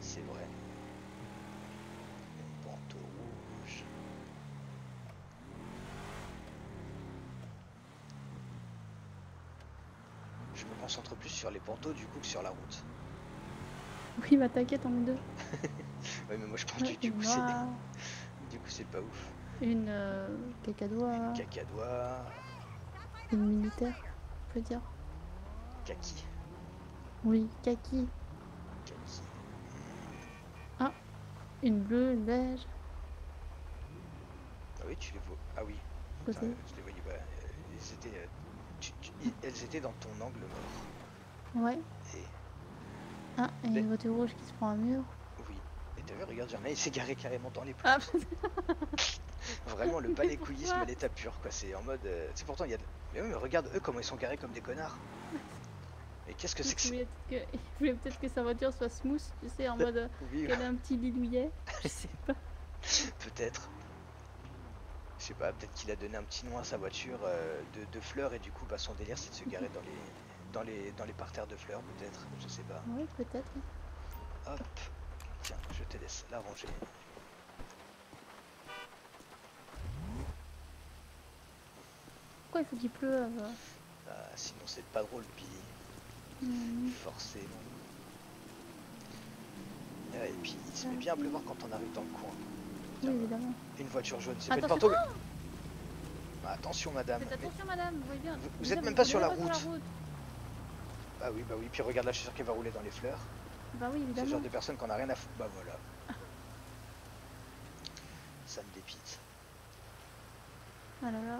C'est vrai. Une panto rouge. Je me concentre plus sur les pantos du coup que sur la route. Oui, bah t'inquiète, on est deux. Ouais, mais moi je pense Ouais, que du une coup noire, c'est pas ouf. une cacadois, Une cacadois. une militaire, on peut dire. Kaki. Oui, kaki. Kaki. Ah, une bleue, une beige. Ah oui, tu les vois. Ah oui. Côté. Putain, je les voyais pas. Elles étaient dans ton angle mort. Ouais. Et Ah, et une voiture rouge qui se prend un mur. oui. Et t'as vu, regarde, Germain, il s'est garé carrément dans les plombs. Ah, Vraiment le palécouillisme à l'état pur, quoi. C'est en mode. C'est pourtant, il y a. Mais oui, mais regarde eux comment ils sont garés comme des connards. Mais qu'est-ce que c'est que ça? il voulait peut-être que sa voiture soit smooth, tu sais, en mode Oui, qu'elle a un petit bidouillet. Je sais pas. peut-être. Je sais pas, peut-être qu'il a donné un petit nom à sa voiture de fleurs et du coup, bah, son délire c'est de se garer dans les parterres de fleurs, peut-être. Je sais pas. Oui, peut-être. Hop. Tiens, je te laisse la ranger. Pourquoi il faut qu'il pleuve? Sinon, c'est pas drôle, Billy. Forcément. Et puis, il se met bien à pleuvoir quand on arrive dans le coin. Tiens, Oui, évidemment. une voiture jaune, c'est pas une Attention. panto. Attention, madame. Faites attention, madame, vous voyez bien. Vous êtes même pas sur la route. Bah oui, puis regarde là, je suis sûr qu'elle va rouler dans les fleurs. Bah oui, C'est le évidemment. genre de personne qu'on a rien à foutre. Bah voilà. Ça me dépite. Ah là là.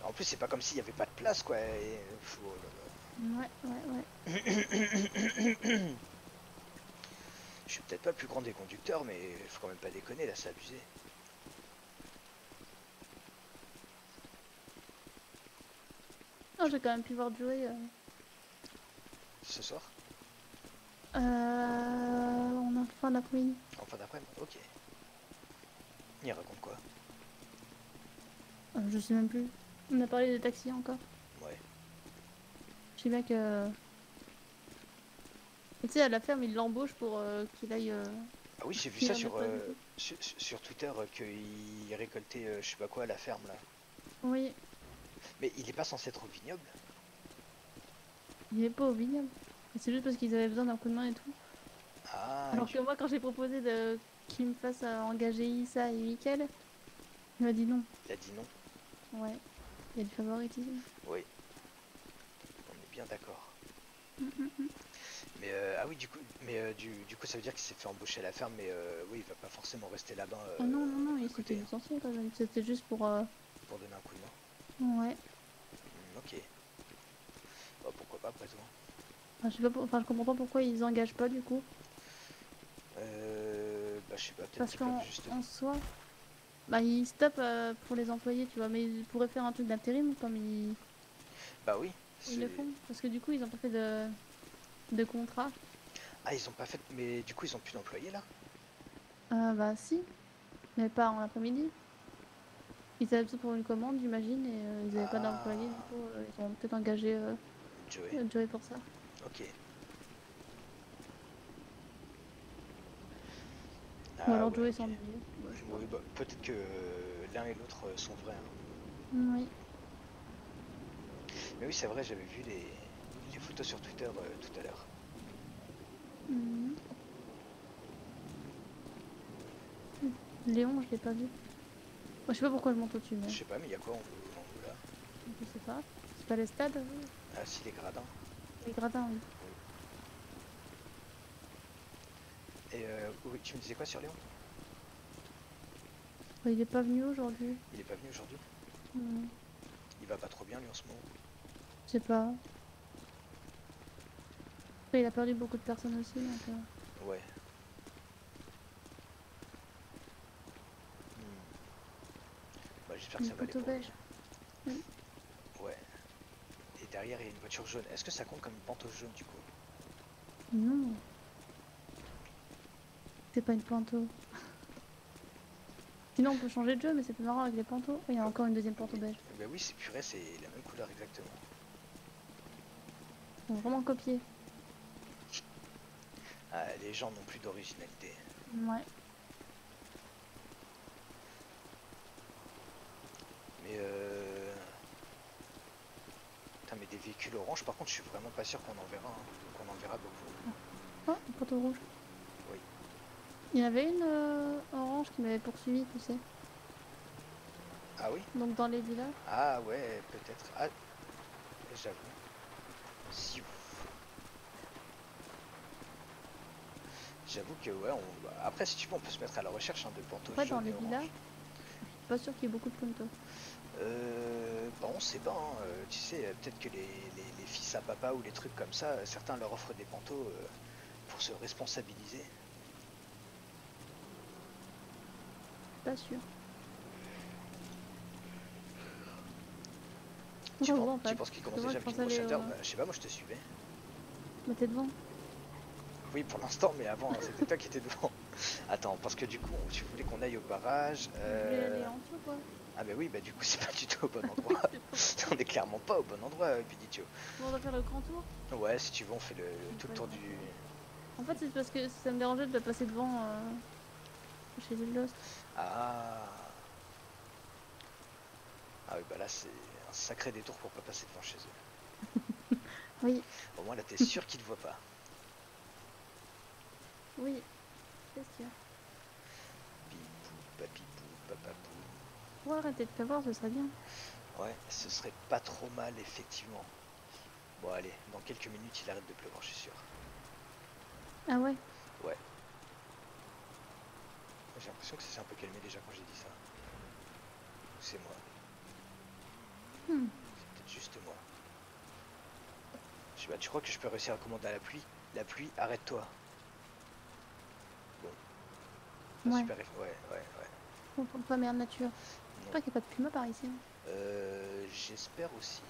En plus, c'est pas comme s'il y avait pas de place, quoi. Oh là Ouais. là. Je suis peut-être pas le plus grand des conducteurs, mais faut quand même pas déconner, là, c'est abusé. Non, j'ai quand même pu voir Joey. Ce soir? En fin d'après-midi. En fin d'après-midi? Ok. Il raconte quoi? Je sais même plus. On a parlé de taxi encore. Ouais. Je sais bien que. Et tu sais, à la ferme, il l'embauche pour qu'il aille. Ah oui, j'ai vu il ça en a pas du tout. sur Twitter, qu'il récoltait je sais pas quoi à la ferme, là. Oui. Mais il est pas censé être au vignoble? Il est pas au vignoble. Et c'est juste parce qu'ils avaient besoin d'un coup de main et tout. Ah, Alors que moi, quand j'ai proposé de qu'il me fasse engager Issa et Mickaël, il m'a dit non. il a dit non. Ouais, il y a du favoritisme. Oui, on est bien d'accord. Mm, mm, mm. Mais ah oui, du coup, mais du coup, ça veut dire qu'il s'est fait embaucher à la ferme, mais oui, il va pas forcément rester là-bas Oh non, non, non, à il s'est fait côté, hein, licencier quand même. C'était juste pour. pour donner un coup de main. Ouais. Ok. Bah, pourquoi pas après tout. Enfin, je sais pas, enfin, je comprends pas pourquoi ils engagent pas du coup. Bah, je sais pas, peut-être Parce qu'ils peuvent qu'en juste. en soi, bah, ils stoppent pour les employés, tu vois. Mais ils pourraient faire un truc d'intérim comme Bah oui, ils le c'est. font. Parce que du coup, ils ont pas fait de contrat. Ah, ils ont pas fait. Mais du coup, ils ont plus d'employés là? Bah, si, mais pas en après-midi. Ils avaient besoin pour une commande, j'imagine, et ils avaient pas d'employés, du Ah, coup, ils ont peut-être engagé Joey. Joey pour ça. Ok. Ou Ah alors ouais, Joey ok. s'ennuyait. Bah, je sais pas. Oui, bah, peut-être que l'un et l'autre sont vrais, hein. Oui. Mais oui, c'est vrai, j'avais vu les photos sur Twitter tout à l'heure. Mhm. Léon, je l'ai pas vu. Moi, je sais pas pourquoi je monte au-dessus, mais Je sais pas, mais il y a quoi en haut là? je sais pas. C'est pas les stades? Ah, si, les gradins. Les gradins, oui. Et oui, tu me disais quoi sur Léon? Bah, il est pas venu aujourd'hui. Il est pas venu aujourd'hui? Non. Il va pas trop bien lui en ce moment? Je sais pas. Après, il a perdu beaucoup de personnes aussi, donc. Ouais. Hmm. Bah, j'espère que Une ça va aller poteau pour lui. beige. Oui. Ouais. Et derrière, il y a une voiture jaune. Est-ce que ça compte comme une panto jaune du coup? Non, c'est pas une panto. Sinon, on peut changer de jeu, mais c'est plus marrant avec les pantos. Oh, il y a encore une deuxième panto Oui. beige. Bah oui, c'est purée, c'est la même couleur exactement. Ils ont vraiment copié. Ah, les gens n'ont plus d'originalité. Ouais. Mais putain, mais des véhicules orange, par contre, je suis vraiment pas sûr qu'on en verra, hein. Qu'on en verra beaucoup. Oh, une panto rouge. Oui. Il y en avait une orange qui m'avait poursuivi, tu sais. Ah oui? Donc dans les villas. Ah ouais, peut-être. Ah, j'avoue. Si. J'avoue que ouais, après si tu veux on peut se mettre à la recherche hein, de pantos Après, dans jaunes les et villas, orange. je suis pas sûre qu'il y ait beaucoup de puntos. Bah on sait pas, hein, tu sais, peut-être que les fils à papa ou les trucs comme ça, certains leur offrent des pantos pour se responsabiliser. Pas sûre. On Tu va penses, voir en tu fait. penses qu'ils Parce que commencent moi, déjà je le pense Bingo aller Shelter? au. Bah, je sais pas, moi je te suivais. Mais t'es devant. Oui pour l'instant, mais avant hein, c'était toi qui étais devant. Attends, parce que du coup tu voulais qu'on aille au barrage. Je voulais aller en dessous, quoi. Ah bah oui, bah du coup c'est pas du tout au bon endroit. C'est pas- On est clairement pas au bon endroit, Piditio. Bon, on va faire le grand tour. Ouais, si tu veux on fait tout le Ouais, tour grand du... tour. En fait, c'est parce que ça me dérangeait de passer devant chez les Lost. Ah. Ah oui, bah là c'est un sacré détour pour pas passer devant chez eux. Oui, Au moins là t'es sûr qu'ils te voient pas. oui, c'est sûr. Pipou, papipou, papapou. Pour arrêter de pleuvoir, ce serait bien. Ouais, ce serait pas trop mal effectivement. Bon allez, dans quelques minutes il arrête de pleuvoir, je suis sûr. Ah ouais? Ouais. J'ai l'impression que ça s'est un peu calmé déjà quand j'ai dit ça. C'est moi. Hmm. C'est peut-être juste moi. Je sais pas, tu crois que je peux réussir à commander à la pluie? La pluie, arrête-toi. Bon. Pas Ouais, super ouais, ouais, ouais. on prend pas mère nature. Non. J'espère qu'il n'y a pas de puma par ici. Hein. J'espère aussi.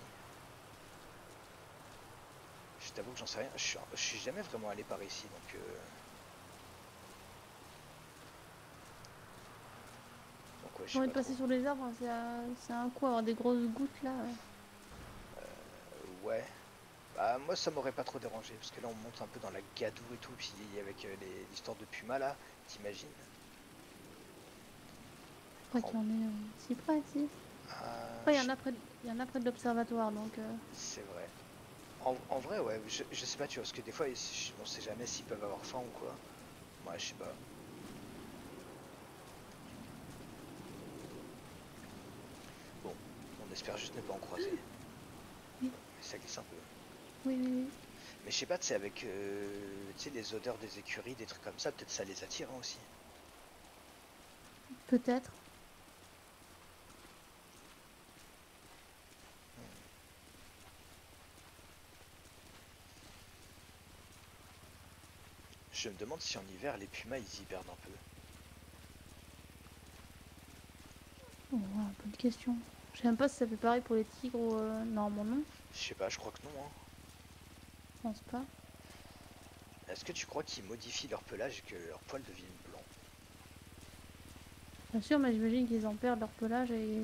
Je t'avoue que j'en sais rien. Je suis jamais vraiment allé par ici, donc ouais, je J'ai sais envie pas de passer trop. sur les arbres, c'est un coup, avoir des grosses gouttes là. Ouais. Bah moi ça m'aurait pas trop dérangé, parce que là on monte un peu dans la gadoue et tout, puis avec l'histoire de Puma là, t'imagines? Pas qu'il y en ait si près, si. Ah, Après, il y en a près de l'observatoire, donc... C'est vrai. En vrai, ouais, je sais pas, tu vois, parce que des fois, on sait jamais s'ils peuvent avoir faim ou quoi. Moi, je sais pas. Bon, on espère juste ne pas en croiser. Oui. Mais ça glisse un peu. Oui, oui, oui. Mais je sais pas, c'est avec tu sais, les odeurs des écuries, des trucs comme ça, peut-être ça les attire hein, aussi. Peut-être. Je me demande si en hiver, les pumas, ils hibernent un peu. Oh, ouais, bonne question. Je sais même pas si ça fait pareil pour les tigres ou... Normalement, non. Je sais pas, je crois que non. Hein. Je pense pas. Est-ce que tu crois qu'ils modifient leur pelage et que leurs poils deviennent blancs? Bien sûr, mais j'imagine qu'ils en perdent leur pelage et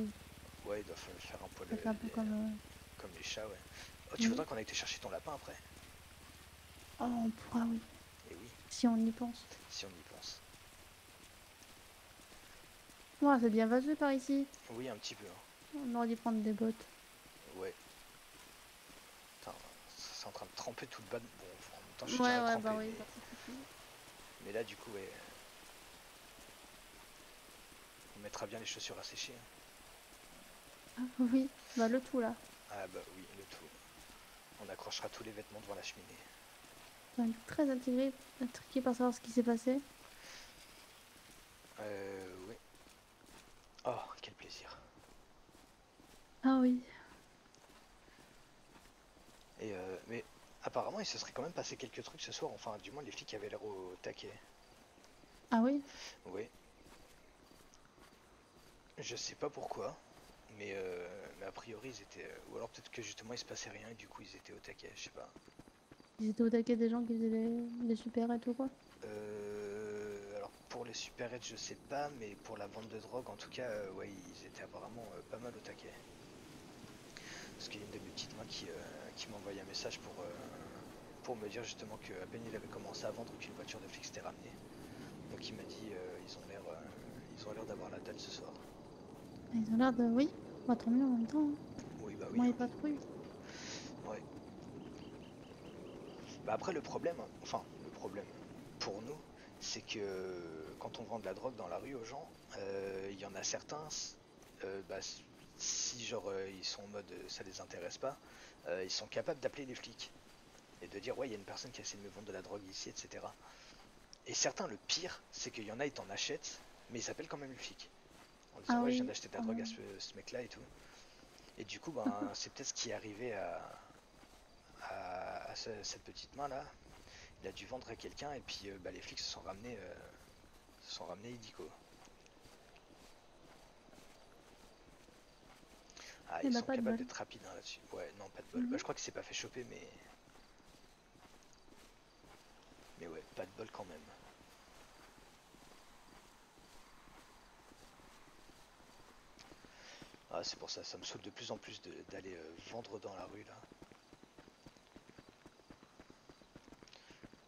Ouais, ils doivent faire un poil ça fait un peu comme... comme les chats, ouais. Oh, tu Oui. voudrais qu'on aille te chercher ton lapin après? Oh, on pourra, oui. Eh oui, Si on y pense. si on y pense. Ouais, c'est bien vaseux par ici. Oui, un petit peu. Hein. On aurait dû prendre des bottes. Ouais. Putain, c'est en train de tremper tout le bas. Bon, en même temps, je suis Ouais, déjà ouais, trempé, bah oui. mais là, du coup, ouais. On mettra bien les chaussures à sécher. Hein. Ah, oui, bah le tout là. Ah bah oui, le tout. On accrochera tous les vêtements devant la cheminée. Très intrigué par savoir ce qui s'est passé. Oui. Oh, quel plaisir. Ah oui. Et mais apparemment, il se serait quand même passé quelques trucs ce soir. Enfin, du moins, les flics avaient l'air au taquet. Ah oui. Oui. Je sais pas pourquoi, mais a priori, ils étaient. Ou alors peut-être que justement, il se passait rien et du coup, ils étaient au taquet. Je sais pas. Ils étaient au taquet des gens qui faisaient les super-aides ou quoi. Alors pour les super-aides, je sais pas, mais pour la vente de drogue, en tout cas, ouais, ils étaient apparemment pas mal au taquet. Parce qu'il y a une de mes petites mains qui m'a envoyé un message pour me dire justement qu'à peine il avait commencé à vendre qu'une voiture de flic s'était ramenée. Donc il m'a dit ils ont l'air d'avoir la dalle ce soir. Ils ont l'air de... Oui. Bah tant mieux en même temps. Hein. Oui bah oui Moi, hein. ils patrouillent. Ouais. Bah après le problème pour nous, c'est que quand on vend de la drogue dans la rue aux gens, il y en a certains, bah, si genre ils sont en mode ça les intéresse pas, ils sont capables d'appeler les flics et de dire ouais il y a une personne qui essaie de me vendre de la drogue ici, etc. Et certains, le pire, c'est qu'il y en a, ils t'en achètent, mais ils appellent quand même le flic. En disant Ah ouais je viens oui. d'acheter de la Ah, drogue à ce mec là et tout. Et du coup ben c'est peut-être ce qui est arrivé à cette petite main là. Il a dû vendre à quelqu'un et puis bah, les flics se sont ramenés illico. Ah eh ils bah sont pas de capables bol. d'être rapides hein, là-dessus. Ouais non pas de bol. Bah, Mhm. je crois qu'il s'est pas fait choper mais ouais pas de bol quand même. Ah c'est pour ça, ça me saoule de plus en plus d'aller vendre dans la rue là.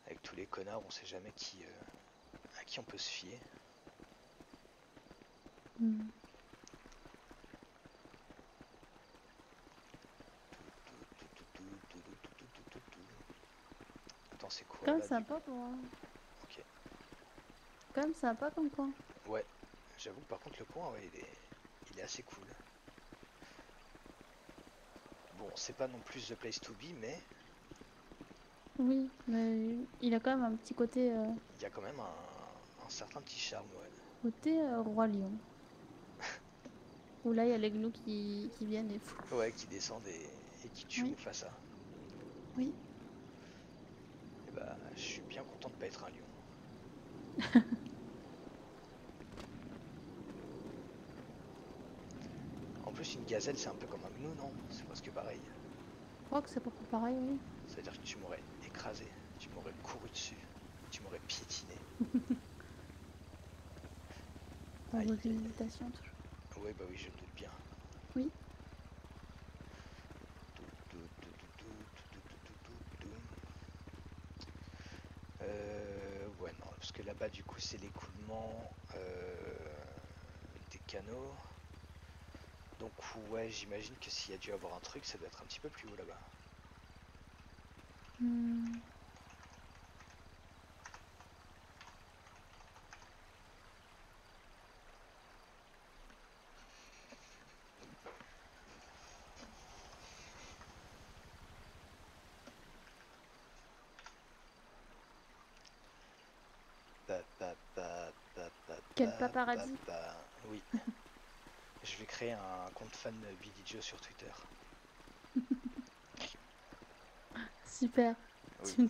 Avec tous les connards, on sait jamais à qui on peut se fier. Mhm. Attends, c'est quoi Quand même là du sympa coup? pour... Ok. Quand même sympa comme coin. Ouais, j'avoue que par contre le coin, ouais, il est assez cool. Bon, c'est pas non plus the place to be, mais Oui, mais il a quand même un petit côté... il y a quand même un certain petit charme, ouais. côté Roi Lion. Où là, il y a les gnous qui viennent et... Ouais, qui descendent et qui Oui, tuent face à. oui. Et bah, je suis bien content de pas être un lion. En plus, une gazelle, c'est un peu comme un gnou, non? C'est presque pareil. Je crois que c'est pas pareil, oui. C'est-à-dire que tu m'aurais écrasé, tu m'aurais couru dessus, tu m'aurais piétiné. Pour Aïe, vos aïe, aïe. hésitations, toujours. Ouais, bah oui, je me doute bien. Oui. Ouais, non, parce que là-bas, du coup, c'est l'écoulement des canaux. Donc ouais, j'imagine que s'il y a dû avoir un truc, ça doit être un petit peu plus haut là-bas. Hmm. Quel paparazzi. Oui, je vais créer un compte fan Billy Joe sur Twitter. Super. Oui.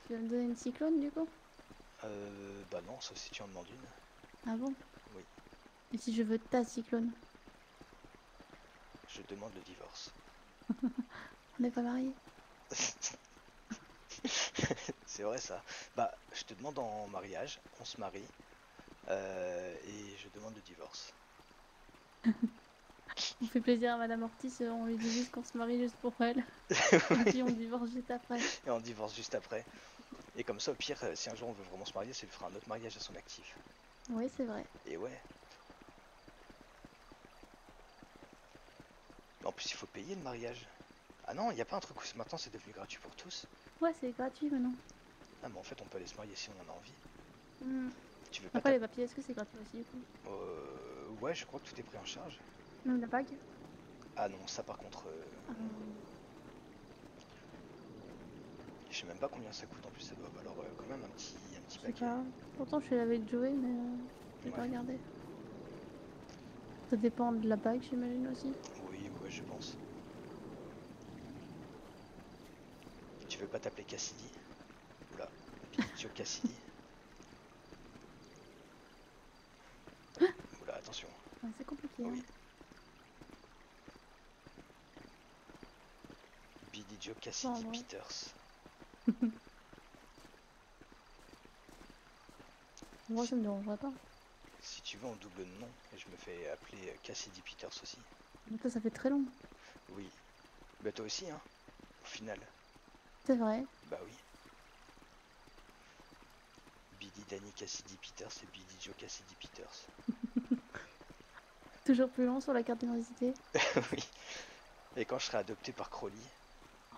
Tu vas me donner une cyclone du coup? Bah non, sauf si tu en demandes une. Ah bon? Oui. Et si je veux ta cyclone? Je demande le divorce. On n'est pas mariés? C'est vrai ça. Bah, je te demande en mariage, on se marie, et je demande le divorce. On fait plaisir à Madame Ortiz, on lui dit juste qu'on se marie juste pour elle. Et puis on divorce juste après. Et on divorce juste après. Et comme ça, au pire, si un jour on veut vraiment se marier, ça lui fera un autre mariage à son actif. Oui, c'est vrai. Et ouais. En plus, il faut payer le mariage. Ah non, il n'y a pas un truc où maintenant c'est devenu gratuit pour tous. Ouais, c'est gratuit maintenant. Ah, mais en fait, on peut aller se marier si on en a envie. Hmm. Tu veux pas Après, les taper. papiers, est-ce que c'est gratuit aussi du coup? Ouais, je crois que tout est pris en charge. Même la bague? Ah non, ça par contre, Ah, je sais même pas combien ça coûte. En plus, ça doit valoir quand même un petit je sais paquet. pas. Pourtant, je suis avec Joey, mais j'ai pas Ouais. regardé. Ça dépend de la bague, j'imagine aussi. Oui, ouais, je pense. Tu veux pas t'appeler Cassidy? Oula, Billy Joe Cassidy. Oula, attention. Ouais, c'est compliqué, hein. Oui, Billy Joe Pas en Cassidy vrai. Peters. Moi, Si, ça me dérangerait pas. si tu veux, on double de nom et je me fais appeler Cassidy Peters aussi. Mais toi, ça fait très long. Oui, bah toi aussi, hein, au final. C'est vrai. Bah oui. Billy Danny Cassidy Peters et Billy Joe Cassidy Peters. Toujours plus long sur la carte d'identité. Oui. Et quand je serai adopté par Crowley,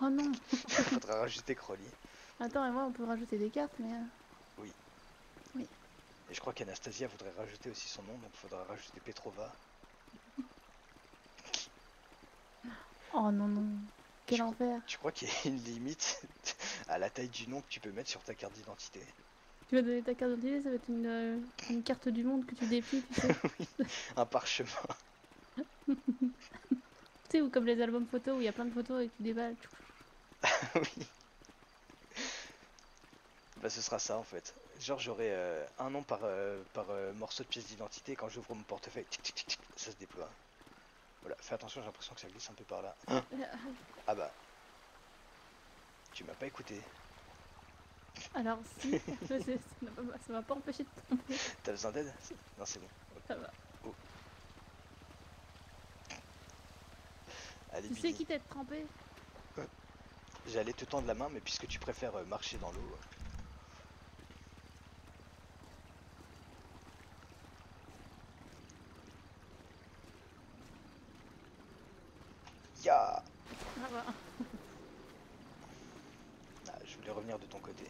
Oh non. faudra rajouter Crowley. Attends, et moi, on peut rajouter des cartes, mais... Oui. Oui. Et je crois qu'Anastasia voudrait rajouter aussi son nom, donc faudra rajouter Petrova. Oh non, non. Quel Tu, enfer. tu crois qu'il y a une limite à la taille du nom que tu peux mettre sur ta carte d'identité? Tu vas donner ta carte d'identité, ça va être une carte du monde que tu déplies, tu sais. Oui, un parchemin. Tu sais, ou comme les albums photos où il y a plein de photos et que tu déballes. Oui. Bah ce sera ça en fait. Genre j'aurai un nom par morceau de pièce d'identité et quand j'ouvre mon portefeuille, tic, tic, tic, tic, ça se déploie. Voilà, fais attention, j'ai l'impression que ça glisse un peu par là. Ah bah, tu m'as pas écouté. Alors si, ça m'a pas empêché de tomber. T'as besoin d'aide? Non, c'est bon. Ça va. Oh. Allez Tu sais Billy, qui t'être trempé? j'allais te tendre la main mais puisque tu préfères marcher dans l'eau. Ya. Ah bah. Ah, je voulais revenir de ton côté.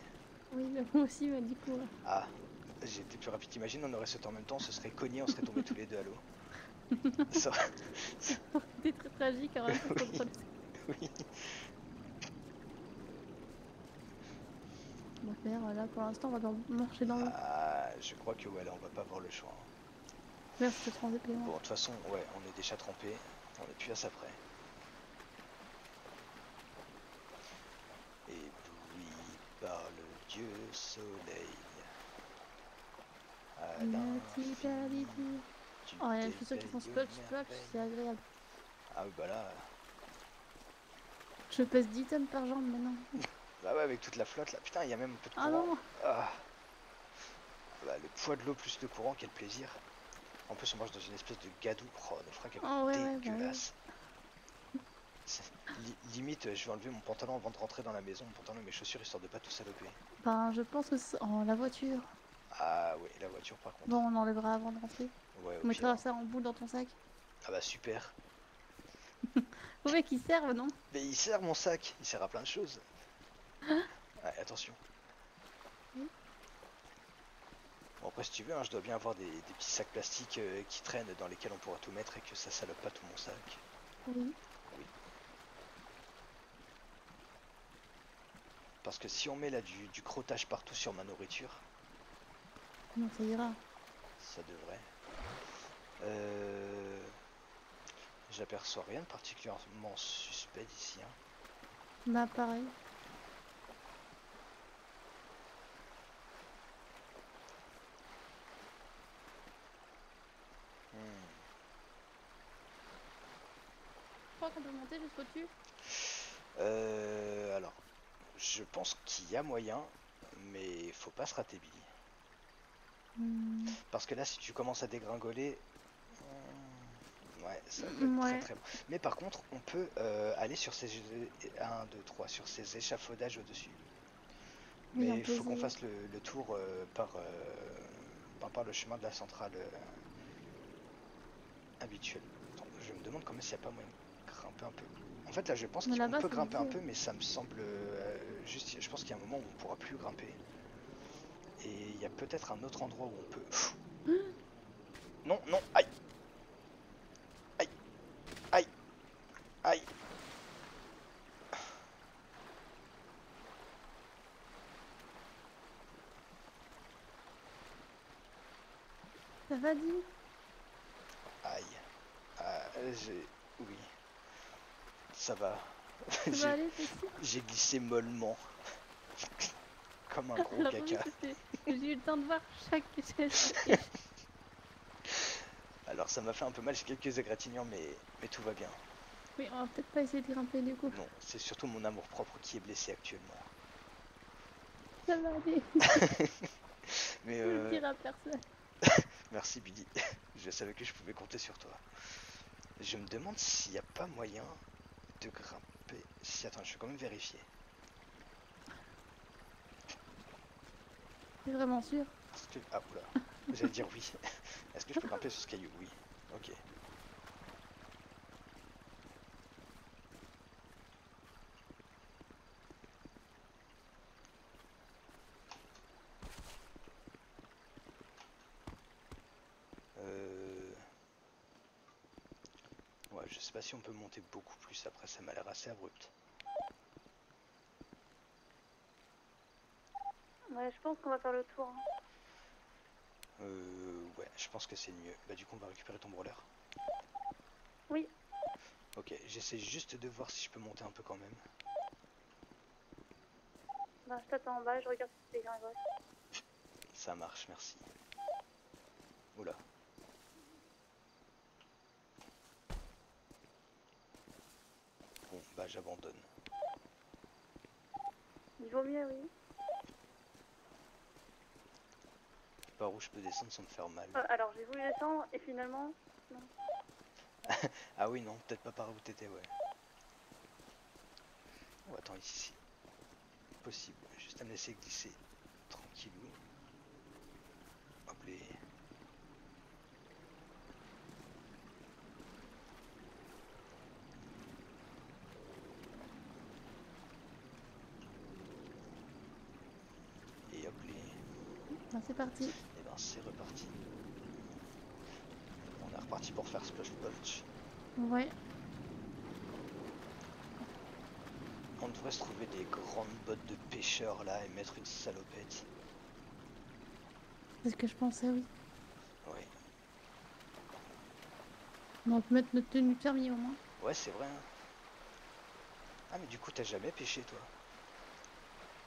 Oui, mais moi aussi, mais du coup... Ah, j'ai été plus rapide. T'imagines, on aurait sauté en même temps, on se serait cogné, on serait tombés tous les deux à l'eau. Ça... C'était très tragique en même temps Oui, contre oui. On va faire, là, pour l'instant, on va devoir marcher dans l'eau. Ah, je crois que ouais, là, on va pas avoir le choix. Merci, je te prends des paiements. Bon, de toute façon, ouais, on est déjà trempé, on est plus à ça près. Ébloui par le dieu soleil. À l'infini, tu Oh, il y a les chaussures qui font t'éveilles splash, aux splash, c'est merveilles. agréable. Ah oui, bah là, Je pèse 10 tonnes par jambe maintenant. bah ouais, avec toute la flotte là, putain, il y a même un peu de Ah courant. non! Ah, bah, le poids de l'eau plus le courant, quel plaisir. En plus, on marche dans une espèce de gadou. Oh, naufrage Oh ouais, ouais, bah oui. dégueulasse. Limite, je vais enlever mon pantalon avant de rentrer dans la maison, mon pantalon et mes chaussures, histoire de pas tout saloper. Ben, je pense que c'est... Oh, la voiture. Ah ouais, la voiture par contre. Bon, on enlèvera avant de rentrer. Ouais, au On pire. mettra ça en boule dans ton sac. Ah bah super. Faut bien qu'ils servent, non? Mais il sert mon sac, il sert à plein de choses. Ouais, attention. Oui. Bon après si tu veux, hein, je dois bien avoir des petits sacs plastiques qui traînent dans lesquels on pourra tout mettre et que ça salope pas tout mon sac. Oui. Oui. Parce que si on met là du crottage partout sur ma nourriture, Non, ça ira. ça devrait. J'aperçois rien de particulièrement suspect d'ici. Hein. Bah, pareil. Hmm. Je crois qu'on peut monter jusqu'au-dessus. Alors, je pense qu'il y a moyen, mais il faut pas se rater, Billy. Parce que là, si tu commences à dégringoler, ouais, ça peut être très Ouais. très bon. Mais par contre, on peut aller sur ces 1, 2, 3, sur ces échafaudages au-dessus. Oui, Mais on il peut faut qu'on essayer. fasse le tour par le chemin de la centrale habituelle. Attends, je me demande quand même s'il n'y a pas moyen de grimper un peu. En fait, là, je pense Mais qu'on là-bas, peut c'est grimper un dur. peu, mais ça me semble juste. Je pense qu'il y a un moment où on pourra plus grimper. Et il y a peut-être un autre endroit où on peut. Non, non, aïe, aïe, aïe, aïe. Ça va, dit? Aïe. Oui, ça va. Ça va J'ai aller, t'es sûr? j'ai glissé mollement. Comme un gros Alors oui, caca. c'était... J'ai eu le temps de voir chaque piège. Alors ça m'a fait un peu mal, j'ai quelques égratignures, mais tout va bien. Oui, on va peut-être pas essayer de grimper du coup. Non, c'est surtout mon amour-propre qui est blessé actuellement. Ça va aller. Mais Je le dirai à personne. merci Billy, je savais que je pouvais compter sur toi. Je me demande s'il n'y a pas moyen de grimper. Si, attends, je vais quand même vérifier. C'est vraiment sûr. Ah, oula, j'allais dire oui. Est-ce que je peux grimper sur ce caillou? Oui. Ok. Ouais, je sais pas si on peut monter beaucoup plus après, ça m'a l'air assez abrupt. Ouais, je pense qu'on va faire le tour. Hein. Ouais, je pense que c'est mieux. Bah du coup on va récupérer ton brûleur. Oui. Ok, j'essaie juste de voir si je peux monter un peu quand même. Bah, je t'attends en bas, je regarde si c'est gringote. Ça marche, merci. Oula. Bon, bah j'abandonne. Il vaut mieux, oui. Par où je peux descendre sans me faire mal? Alors, j'ai voulu descendre et finalement, non. Ah oui, non, peut-être pas par où t'étais, ouais. Oh, attends, ici, c'est possible. Juste à me laisser glisser tranquillou. Hop les. Et hop les. Ben, c'est parti. Et ben c'est reparti. On est reparti pour faire Splash Punch. Ouais. On devrait se trouver des grandes bottes de pêcheurs là et mettre une salopette. C'est ce que je pensais, oui. Oui. Mais on peut mettre notre tenue de fermier au moins. Ouais, c'est vrai. Hein. Ah, mais du coup, t'as jamais pêché toi?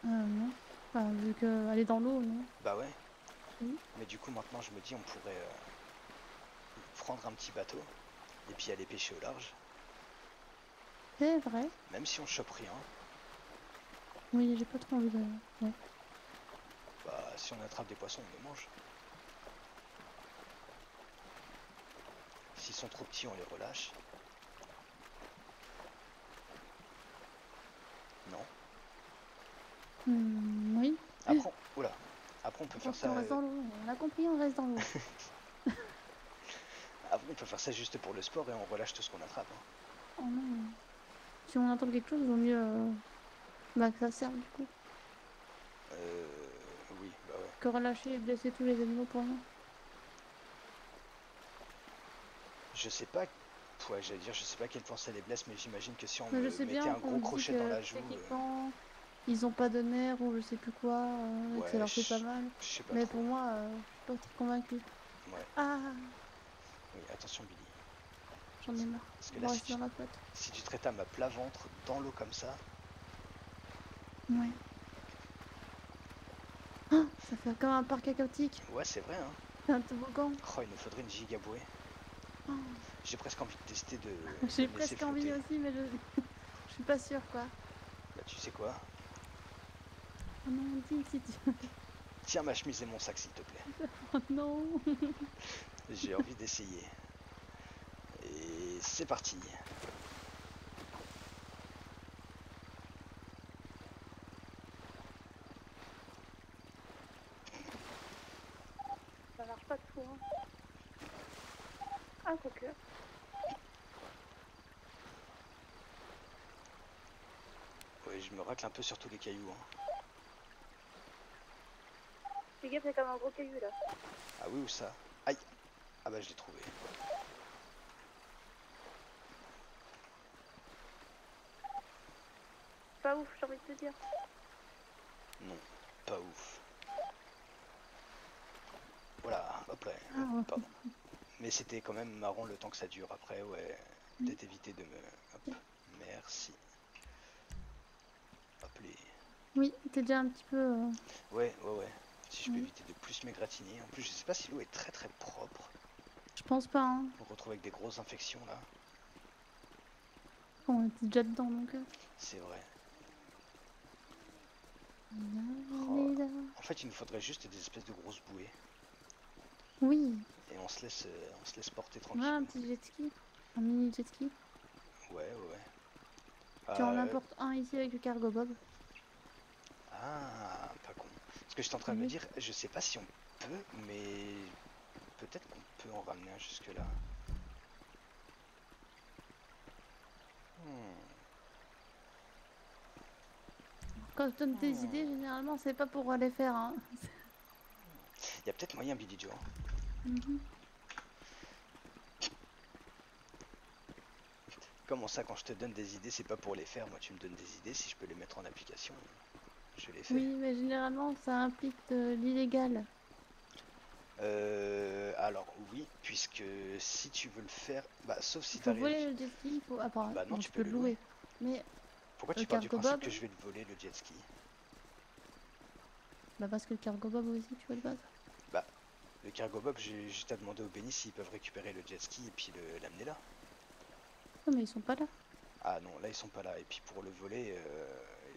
Non. Enfin, vu qu'elle est dans l'eau, non. Bah ouais. Oui. Mais du coup, maintenant, je me dis, on pourrait prendre un petit bateau et puis aller pêcher au large. C'est vrai. Même si on chope rien, Oui, j'ai pas trop envie de... Ouais. bah si on attrape des poissons, on les mange. S'ils sont trop petits, on les relâche. Non. Oui. Après, oula. Après, on peut faire ça. On reste dans l'eau. On a compris, on reste dans l'eau. Après, on peut faire ça juste pour le sport et on relâche tout ce qu'on attrape. Hein. Oh non. Si on entend quelque chose, vaut mieux bah, que ça serve du coup. Oui, bah ouais. Que relâcher et blesser tous les animaux pour rien. Je sais pas, ouais, j'allais dire, je sais pas à quel point ça les blesse, mais j'imagine que si on Mais je me sais mettait bien un qu'on gros dit crochet dans que la tu sais joue, qu'ils quand ils ont pas de nerfs ou je sais plus quoi, que ça ouais, leur fait pas mal. je sais pas Mais trop. pour moi, je suis pas trop convaincue. Ouais, Ah, oui, attention Billy. j'en ai marre. Parce que On là, va rester dans la flotte. si tu traites à ma plat ventre dans l'eau comme ça, Ouais. Oh, ça fait comme un parc aquatique. ouais, c'est vrai, hein. C'est un toboggan. Oh, il nous faudrait une gigabouée. Oh, J'ai presque envie de tester de j'ai me laisser presque envie flotter. aussi, mais je suis pas sûre quoi. Bah, tu sais quoi? Oh non, dis si tu. Tiens ma chemise et mon sac, s'il te plaît. Oh non. J'ai envie d'essayer. Et c'est parti. Ça marche pas de fou, hein. Ah, quoique. Ouais, je me racle un peu sur tous les cailloux, hein. Fais gaffe, il y a comme un gros caillou là. Ah oui, où ça? Aïe. Ah bah je l'ai trouvé. Pas ouf, j'ai envie de te dire. Non, pas ouf. Voilà, hop là. Ah, ouais. Pardon. Mais c'était quand même marrant le temps que ça dure. Après, ouais, peut-être éviter de me... Hop, merci. Hop les... Oui, t'es déjà un petit peu. Ouais, ouais, ouais. Si je peux Oui. éviter de plus m'égratigner. En plus, je sais pas si l'eau est très très propre. Je pense pas, hein. On se retrouve avec des grosses infections là. On était déjà dedans donc. C'est vrai. Oh. Là. En fait, il nous faudrait juste des espèces de grosses bouées. Oui, Et on se laisse porter ouais, tranquille. un petit jet ski. Un mini jet ski. Ouais, ouais, ouais. Tu en importes un ici avec le cargo bob. Ah, pas con. Ce que j'étais en train de me Oui. dire, je sais pas si on peut, mais peut-être qu'on peut en ramener un jusque là. Hmm. Quand je donne des idées, généralement, c'est pas pour les faire. Hein. Il y a peut-être moyen, Billy Joe. Mhm. Comment ça, quand je te donne des idées, c'est pas pour les faire. Moi, tu me donnes des idées, si je peux les mettre en application, je les fais. Oui, mais généralement, ça implique de l'illégal. Alors oui, puisque si tu veux le faire, bah sauf Il si faut t'arrives. voler le jet ski, il faut. Après, Bah non, bon, tu tu peux peux le le louer. louer. Mais Pourquoi le tu pars du cargo principe bob, que je vais le voler le jet ski? bah parce que le cargo bob aussi, tu vois de base. Bah, le cargo bob, j'ai juste à demander aux bénis s'ils peuvent récupérer le jet ski et puis l'amener là. Non, mais ils sont pas là. Ah non, là ils sont pas là. Et puis pour le voler,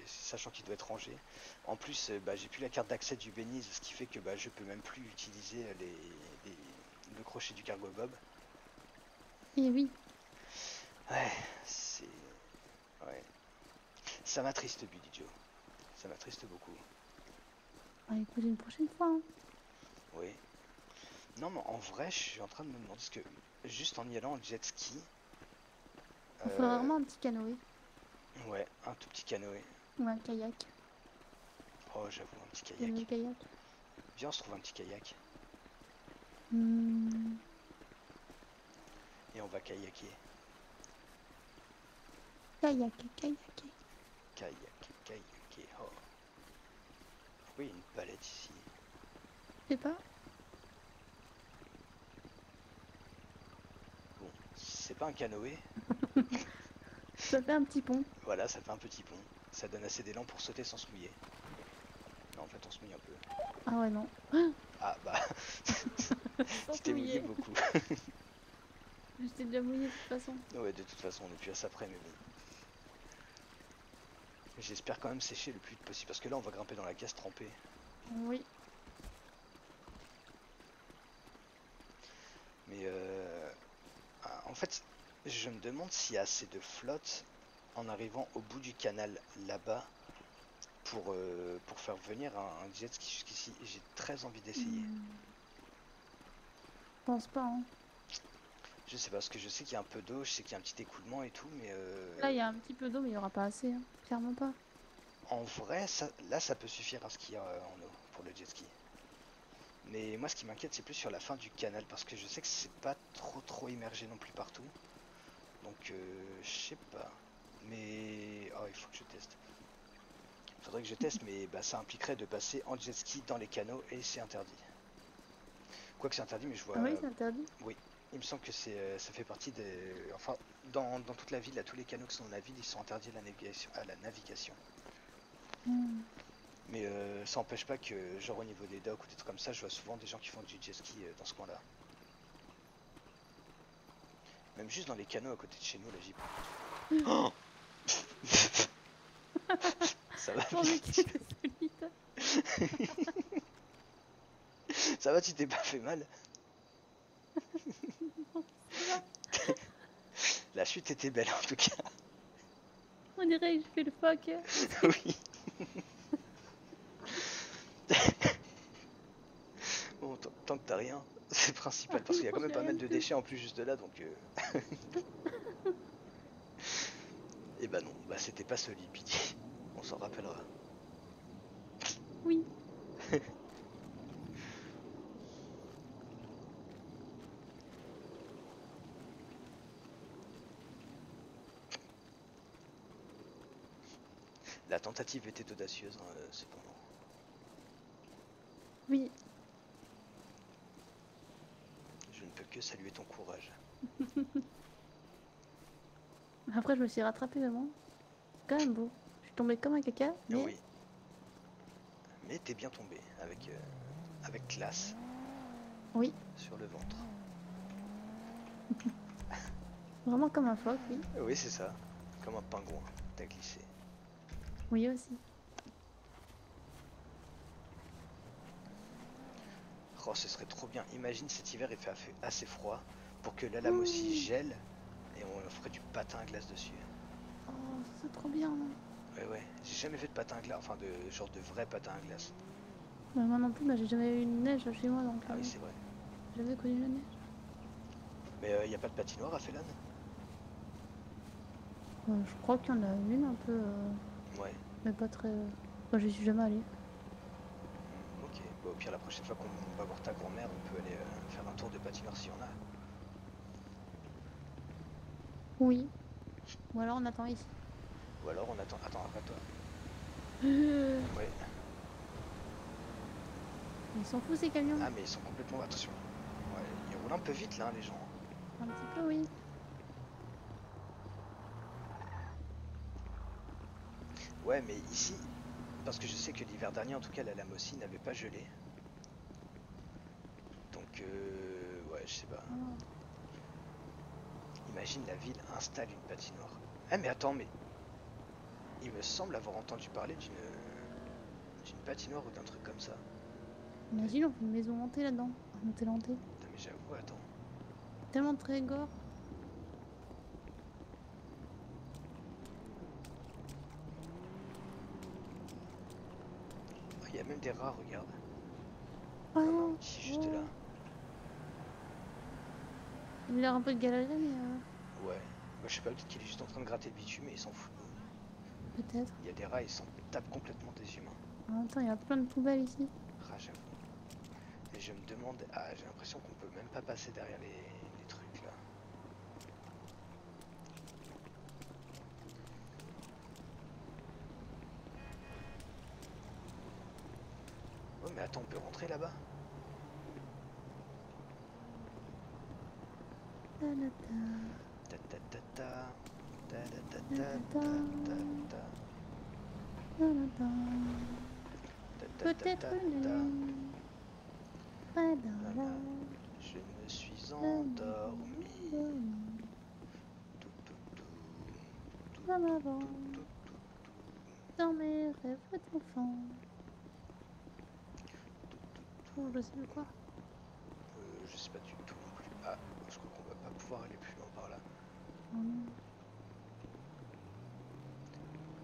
sachant qu'il doit être rangé. En plus, bah, j'ai plus la carte d'accès du Beniz, ce qui fait que bah, je peux même plus utiliser le crochet du cargo bob. Et oui. Ouais, c'est... Ouais. Ça m'attriste, Billy Joe. Ça m'attriste beaucoup. Ah, écoute, une prochaine fois. Hein. Oui. Non, mais en vrai, je suis en train de me demander, parce que juste en y allant en jet ski, Il faudrait euh, vraiment un petit canoë. ouais, un tout petit canoë. Ou un kayak. Oh, j'avoue, un petit T'aimes le kayak. kayak? Viens, on se trouve un petit kayak. Hmm. Et on va kayaker. Kayak, kayak. Kayaker. Oh. Pourquoi il y a une palette ici? Je sais pas. Bon, c'est pas un canoë. Ça fait un petit pont. Voilà, ça fait un petit pont. Ça donne assez d'élan pour sauter sans se mouiller. Non, en fait, on se mouille un peu. Ah ouais, non. Ah, bah, Sans tu se t'es mouillé mouiller. beaucoup. J'étais déjà mouillée de toute façon. Ouais, de toute façon, on est plus à ça près, mais bon. J'espère quand même sécher le plus vite possible, parce que là, on va grimper dans la caisse trempée. Oui. Mais en fait, je me demande s'il y a assez de flotte en arrivant au bout du canal là-bas pour faire venir un jet ski jusqu'ici. J'ai très envie d'essayer. Je pense pas. Hein. Je sais pas, parce que je sais qu'il y a un peu d'eau, je sais qu'il y a un petit écoulement et tout, mais Là, il y a un petit peu d'eau, mais il n'y aura pas assez, hein. Clairement pas. en vrai, là, ça peut suffire à skier en eau pour le jet ski. Mais moi, ce qui m'inquiète, c'est plus sur la fin du canal, parce que je sais que c'est pas trop immergé non plus partout. Donc, je sais pas. Mais, oh, il faut que je teste. Faudrait que je teste, mais bah, ça impliquerait de passer en jet ski dans les canaux, et c'est interdit. Quoique c'est interdit, mais je vois. Ah oui, c'est interdit. Oui, il me semble que ça fait partie des. Enfin, dans toute la ville, là, tous les canaux qui sont dans la ville, ils sont interdits à la navigation. Hmm. Mais ça n'empêche pas que, genre au niveau des docks ou des trucs comme ça, je vois souvent des gens qui font du jet ski dans ce coin-là. Même juste dans les canaux à côté de chez nous, là, j'y. Oh ça va, Mon Dieu, quel solide. ça va, tu t'es pas fait mal? La chute était belle en tout cas. On dirait que je fais le phoque. Oui. Bon, tant que t'as rien, c'est principal parce qu'il y a quand même J'ai pas rien mal du de tout. déchets en plus juste de là, donc. Et bah non, bah c'était pas ce Lipidi. On s'en rappellera. Oui. La tentative était audacieuse, hein, cependant. Oui. Je ne peux que saluer ton courage. Après, je me suis rattrapée vraiment. Quand même beau. Je suis tombée comme un caca, mais Oui, mais t'es bien tombé avec classe oui. sur le ventre. Vraiment comme un phoque, oui. Oui, c'est ça. Comme un pingouin, t'as glissé. Oui aussi. Oh, ce serait trop bien. Imagine cet hiver, il fait assez froid pour que la lame aussi gèle et on ferait du patin à glace dessus. Oh, c'est trop bien. Ouais, ouais. J'ai jamais fait de patin à glace, enfin de genre de vrai patin à glace. Bah, moi non plus, bah, j'ai jamais eu de neige chez moi, donc Ah oui, c'est vrai. j'ai jamais connu la neige. Mais il n'y a pas de patinoire à Félan? Je crois qu'il y en a une un peu, Ouais. mais pas très. Enfin, j'y suis jamais allée. Ok. Bon, au pire, la prochaine fois qu'on va voir ta grand-mère, on peut aller faire un tour de patinoire s'il y en a. Oui. Ou alors on attend ici. Ou alors on attend. Attends, après toi. Ils Ouais. s'en foutent ces camions. Ah, mais ils sont complètement. Attention. Ouais, ils roulent un peu vite là, les gens. Un petit peu, oui. Ouais, mais ici, parce que je sais que l'hiver dernier, en tout cas, la lame aussi n'avait pas gelé. Donc, ouais, je sais pas. Oh. Imagine la ville installe une patinoire. Ah, mais attends, mais il me semble avoir entendu parler d'une patinoire ou d'un truc comme ça. Imagine, on fait une maison hantée là-dedans. Un hôtel hanté. Putain, mais j'avoue, attends. Tellement très gore. Ah, il y a même des rats, regarde. Comme un Oh, petit juste là. oh. Il a l'air un peu de galérer, mais Ouais. Moi, je sais pas, peut-être qu'il est juste en train de gratter le bitume, mais il s'en fout. peut-être. Il y a des rats, ils s'en tapent complètement des humains. En même temps, il y a plein de poubelles ici. Ah, j'avoue. Et je me demande. Ah, j'ai l'impression qu'on peut même pas passer derrière les trucs là. Oh, mais attends, on peut rentrer là-bas? Ta -ta -ta. Ta ta ta ta. Ta ta ta Ta ta -ta -ta. ta ta Ta -ta -ta. ta ta ta Peut-être ta une ta. lune près d'un Là, là. lac. Je me suis endormi. Tout, tout, tout. Tout, Comme tout, avant, tout, tout, tout, dans mes rêves d'enfant. tout, tout, Oh, tout. je sais plus quoi. Je sais pas du tout non plus. Ah, je crois qu'on va pas pouvoir aller plus loin par là. Oh non.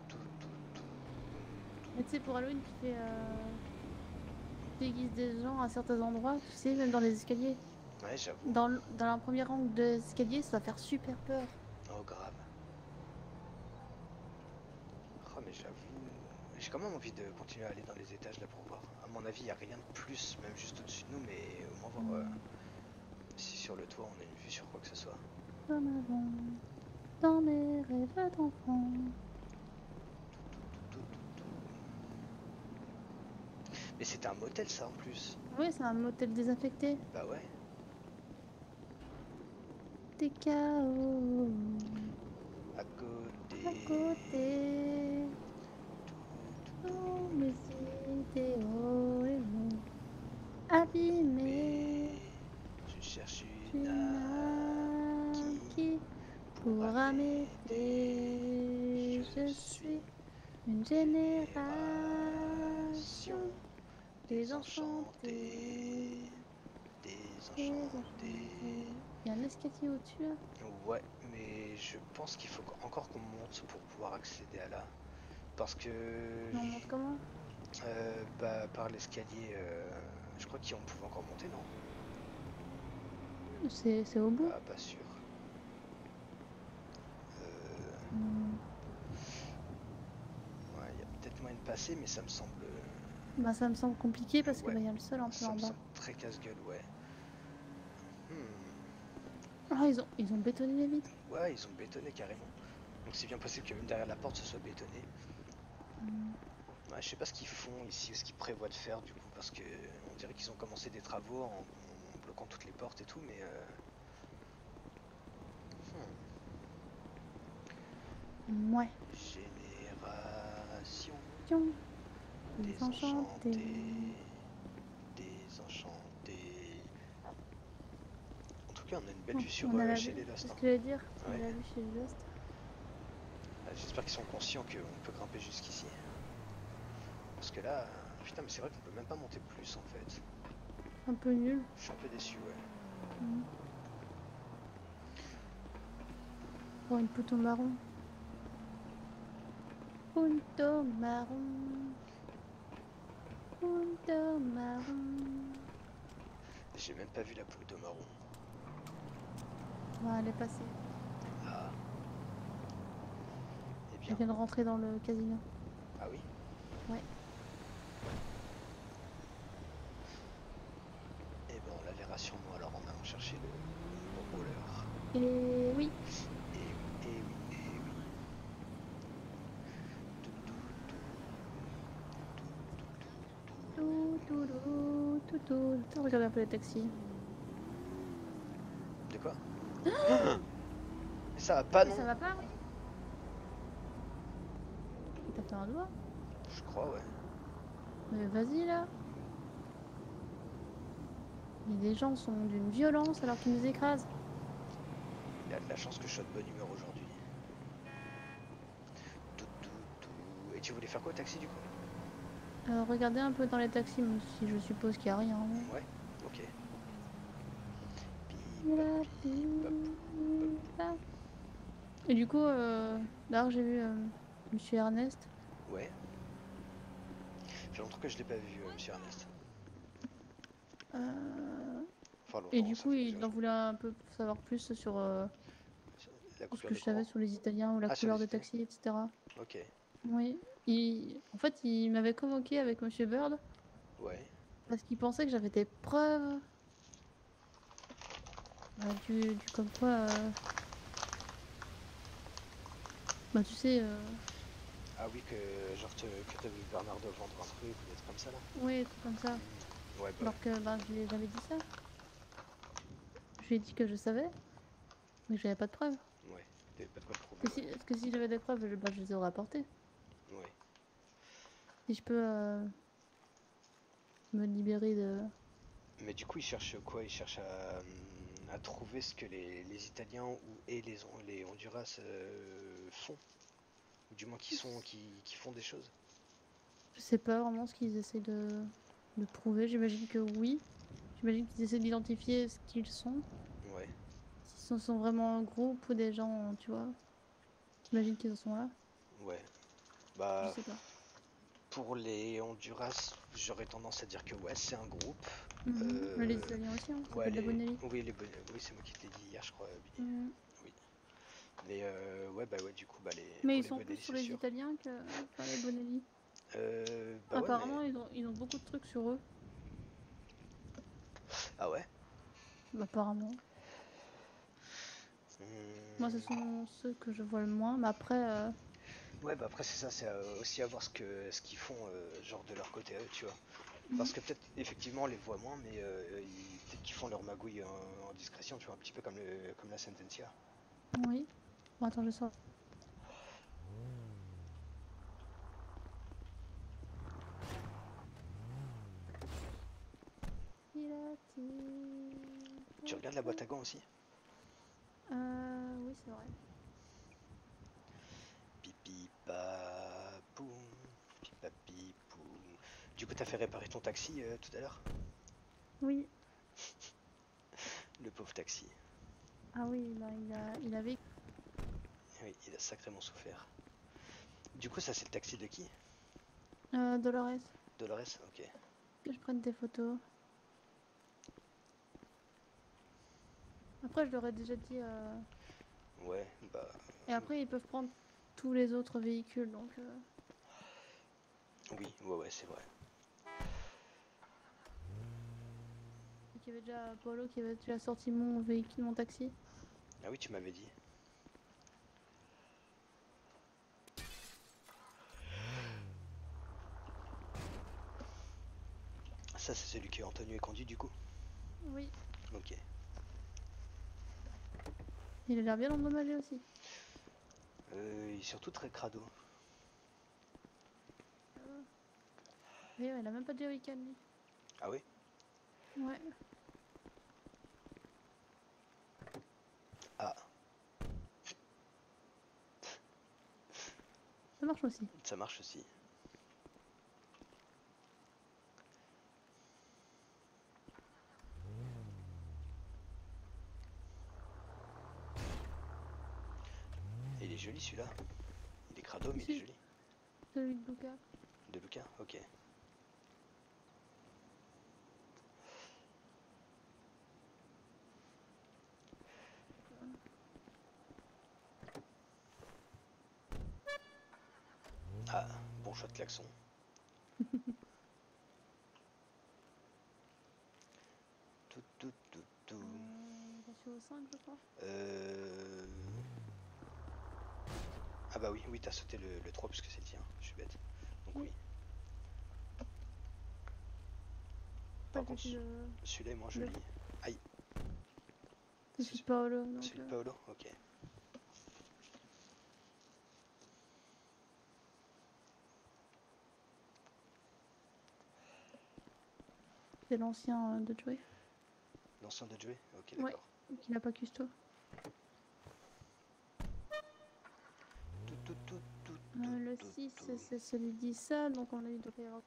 Tout, tout, tout. Mais tu sais, pour Halloween, tu fais déguises des gens à certains endroits, tu sais, même dans les escaliers. Ouais, j'avoue. Dans la première angle d'escalier, ça va faire super peur. Oh, grave. Oh, mais j'avoue. J'ai quand même envie de continuer à aller dans les étages là pour voir. À mon avis, il n'y a rien de plus, même juste au-dessus de nous, mais au moins voir si sur le toit on a une vue sur quoi que ce soit. Comme avant, dans mes rêves d'enfant. Tout, tout, tout. Mais c'était un motel ça en plus. Oui, c'est un motel désaffecté. Bah ouais. Des chaos À côté. à côté. Tous mes idéaux et mots abîmés. Mais je cherche une Une âme âme qui qui pourra pourra m'aider. m'aider. Je Je suis suis une génération génération désenchantée. désenchantée. Désenchantée. Désenchantée. Il y a un escalier au-dessus là. Ouais, mais je pense qu'il faut encore qu'on monte pour pouvoir accéder à là. Parce que Mais on monte comment? bah, par l'escalier, je crois qu'on pouvait encore monter, non? C'est au bout. Ah, pas sûr. Hmm. Ouais, il y a peut-être moyen de passer, mais ça me semble. Bah ça me semble compliqué parce que Ouais, bah, y a le sol un peu ça en me bas. semble très casse-gueule, ouais. Ah ils ont bétonné les vitres. Ouais, ils ont bétonné carrément. Donc c'est bien possible que même derrière la porte ce soit bétonné. Hmm. Ouais, je sais pas ce qu'ils font ici, ou ce qu'ils prévoient de faire du coup, parce que on dirait qu'ils ont commencé des travaux en bloquant toutes les portes et tout, mais Ouais. Génération Pion. Désenchanté. désenchantée, désenchantée. En tout cas, on a une belle Oh, vue sur on a la chez vue. les C'est Lost. ce Hein. que j'allais dire. On a Ouais. la vue chez les Lost. J'espère qu'ils sont conscients qu'on peut grimper jusqu'ici. Parce que là, putain, mais c'est vrai qu'on peut même pas monter plus en fait. Un peu nul. Je suis un peu déçu, ouais. Hmm. Oh, une poutre marron. Punto marron. Punto marron. J'ai même pas vu la poule de marron. Ouais, elle est passée. Ah. Eh Je bien. viens de rentrer dans le casino. Ah oui. Ouais. Eh ben on la verra sûrement alors en allant chercher le roller. Et oui. Et oui, et oui, et oui. Tout, tout, tout, tout, tout. Attends, regarde un peu les taxis. De quoi? Mais ça va pas Mais non? ça va pas? T'as fait un doigt? Je crois, ouais. Mais vas-y là. Mais les gens sont d'une violence alors qu'ils nous écrasent. Il a de la chance que je sois de bonne humeur aujourd'hui. Et tu voulais faire quoi au taxi du coup? Regardez un peu dans les taxis, même si je suppose qu'il n'y a rien. Ouais, ok. Et du coup, là j'ai vu Monsieur Ernest. Ouais. Fait longtemps que je l'ai pas vu, monsieur Ernest. Enfin Et longtemps, du ça coup, fait plusieurs il en jours. voulait un peu savoir plus sur La tout ce coupure que de je savais courant? sur les Italiens ou la Ah, sur couleur les des Italiens? taxis, etc. Ok. Oui. En fait, il m'avait convoqué avec Monsieur Bird Ouais. parce qu'il pensait que j'avais des preuves du comme quoi. Bah, tu sais. Ah oui, que genre que t'as vu Bernardo vendre un truc ou des trucs comme ça là? Ouais, des trucs comme ça. Ouais, bah Alors que bah, j'avais dit ça. Je lui ai dit que je savais, mais que j'avais pas de preuves. ouais. T'avais pas de quoi le prouver, ouais. Parce que si j'avais des preuves, bah, je les aurais apportées. Ouais. Si je peux me libérer de. Mais du coup, il cherche quoi? Il cherche à trouver ce que les Italiens et les Honduras font. Ou du moins qui font des choses. Je sais pas vraiment ce qu'ils essaient de prouver. J'imagine que oui. J'imagine qu'ils essaient d'identifier ce qu'ils sont. Ouais. S'ils sont vraiment un groupe ou des gens, tu vois. J'imagine qu'ils en sont là. Ouais. Je Bah, sais pas. Pour les Honduras, j'aurais tendance à dire que ouais, c'est un groupe. Mais les Italiens aussi, hein, ça Ouais, s'appelle la Bonelli. oui, c'est moi qui te l'ai dit hier, je crois, Billy. Mhm. Oui. Mais ouais, bah ouais, du coup, bah Mais pour ils les sont plus Bonelli, sur c'est les sûr. Italiens que sur les Bonelli. Bah ouais, mais. Apparemment, ils ont beaucoup de trucs sur eux. Ah ouais? Apparemment. Moi, ce Hmm. sont ceux que je vois le moins. Mais après, Ouais, bah après, c'est ça, c'est aussi à voir ce qu'ils font, genre de leur côté à eux, tu vois. mm, Parce que peut-être, effectivement, on les voit moins, mais peut-être qu'ils font leur magouille en discrétion, tu vois, un petit peu comme la Sentencia. oui. Bon, attends, je sors. Tu regardes la boîte à gants aussi? Oui, c'est vrai. Pipi papoum, pipapi poum. Du coup, t'as fait réparer ton taxi tout à l'heure? Oui. Le pauvre taxi. Ah oui, bah, il avait Oui, il a sacrément souffert. Du coup, ça, c'est le taxi de qui? Dolores. Dolores? Ok. Que je prenne des photos. Après, je leur ai déjà dit. Ouais, bah. Et après, ils peuvent prendre tous les autres véhicules. Donc, Oui, ouais, ouais, c'est vrai. il y avait déjà Paolo qui avait déjà sorti mon véhicule, mon taxi. Ah oui, tu m'avais dit. Ça, c'est celui que Antonio est conduit, du coup? Oui. Ok. Il a l'air bien endommagé aussi. Il est surtout très crado. D'ailleurs, il a même pas de jerrycan, lui. Ah oui? Ouais. Ah, Ça marche aussi. ça marche aussi. Et il est joli celui-là. Il est crado, mais il est Si, joli. celui de Luca. De Lucas? Ok. Ah, bon choix de klaxon. Tout, tout, tout, tout. J'en suis au 5, je crois. Euh... Ah bah oui, oui, t'as sauté le 3 puisque c'est le tien. Je suis bête. Donc Oui. oui. Après, Par j'ai contre, fait celui-là est moins le, joli. Aïe. le C'est Sud Paolo. Donc, celui de Paolo? Ok. c'est l'ancien de Joey. L'ancien de Joey? Ok, Ouais. d'accord. Donc, il n'a pas custo. Tout, tout, tout, tout, tout, Le tout, 6, tout. c'est celui d'Issa. Donc, on a eu de faire.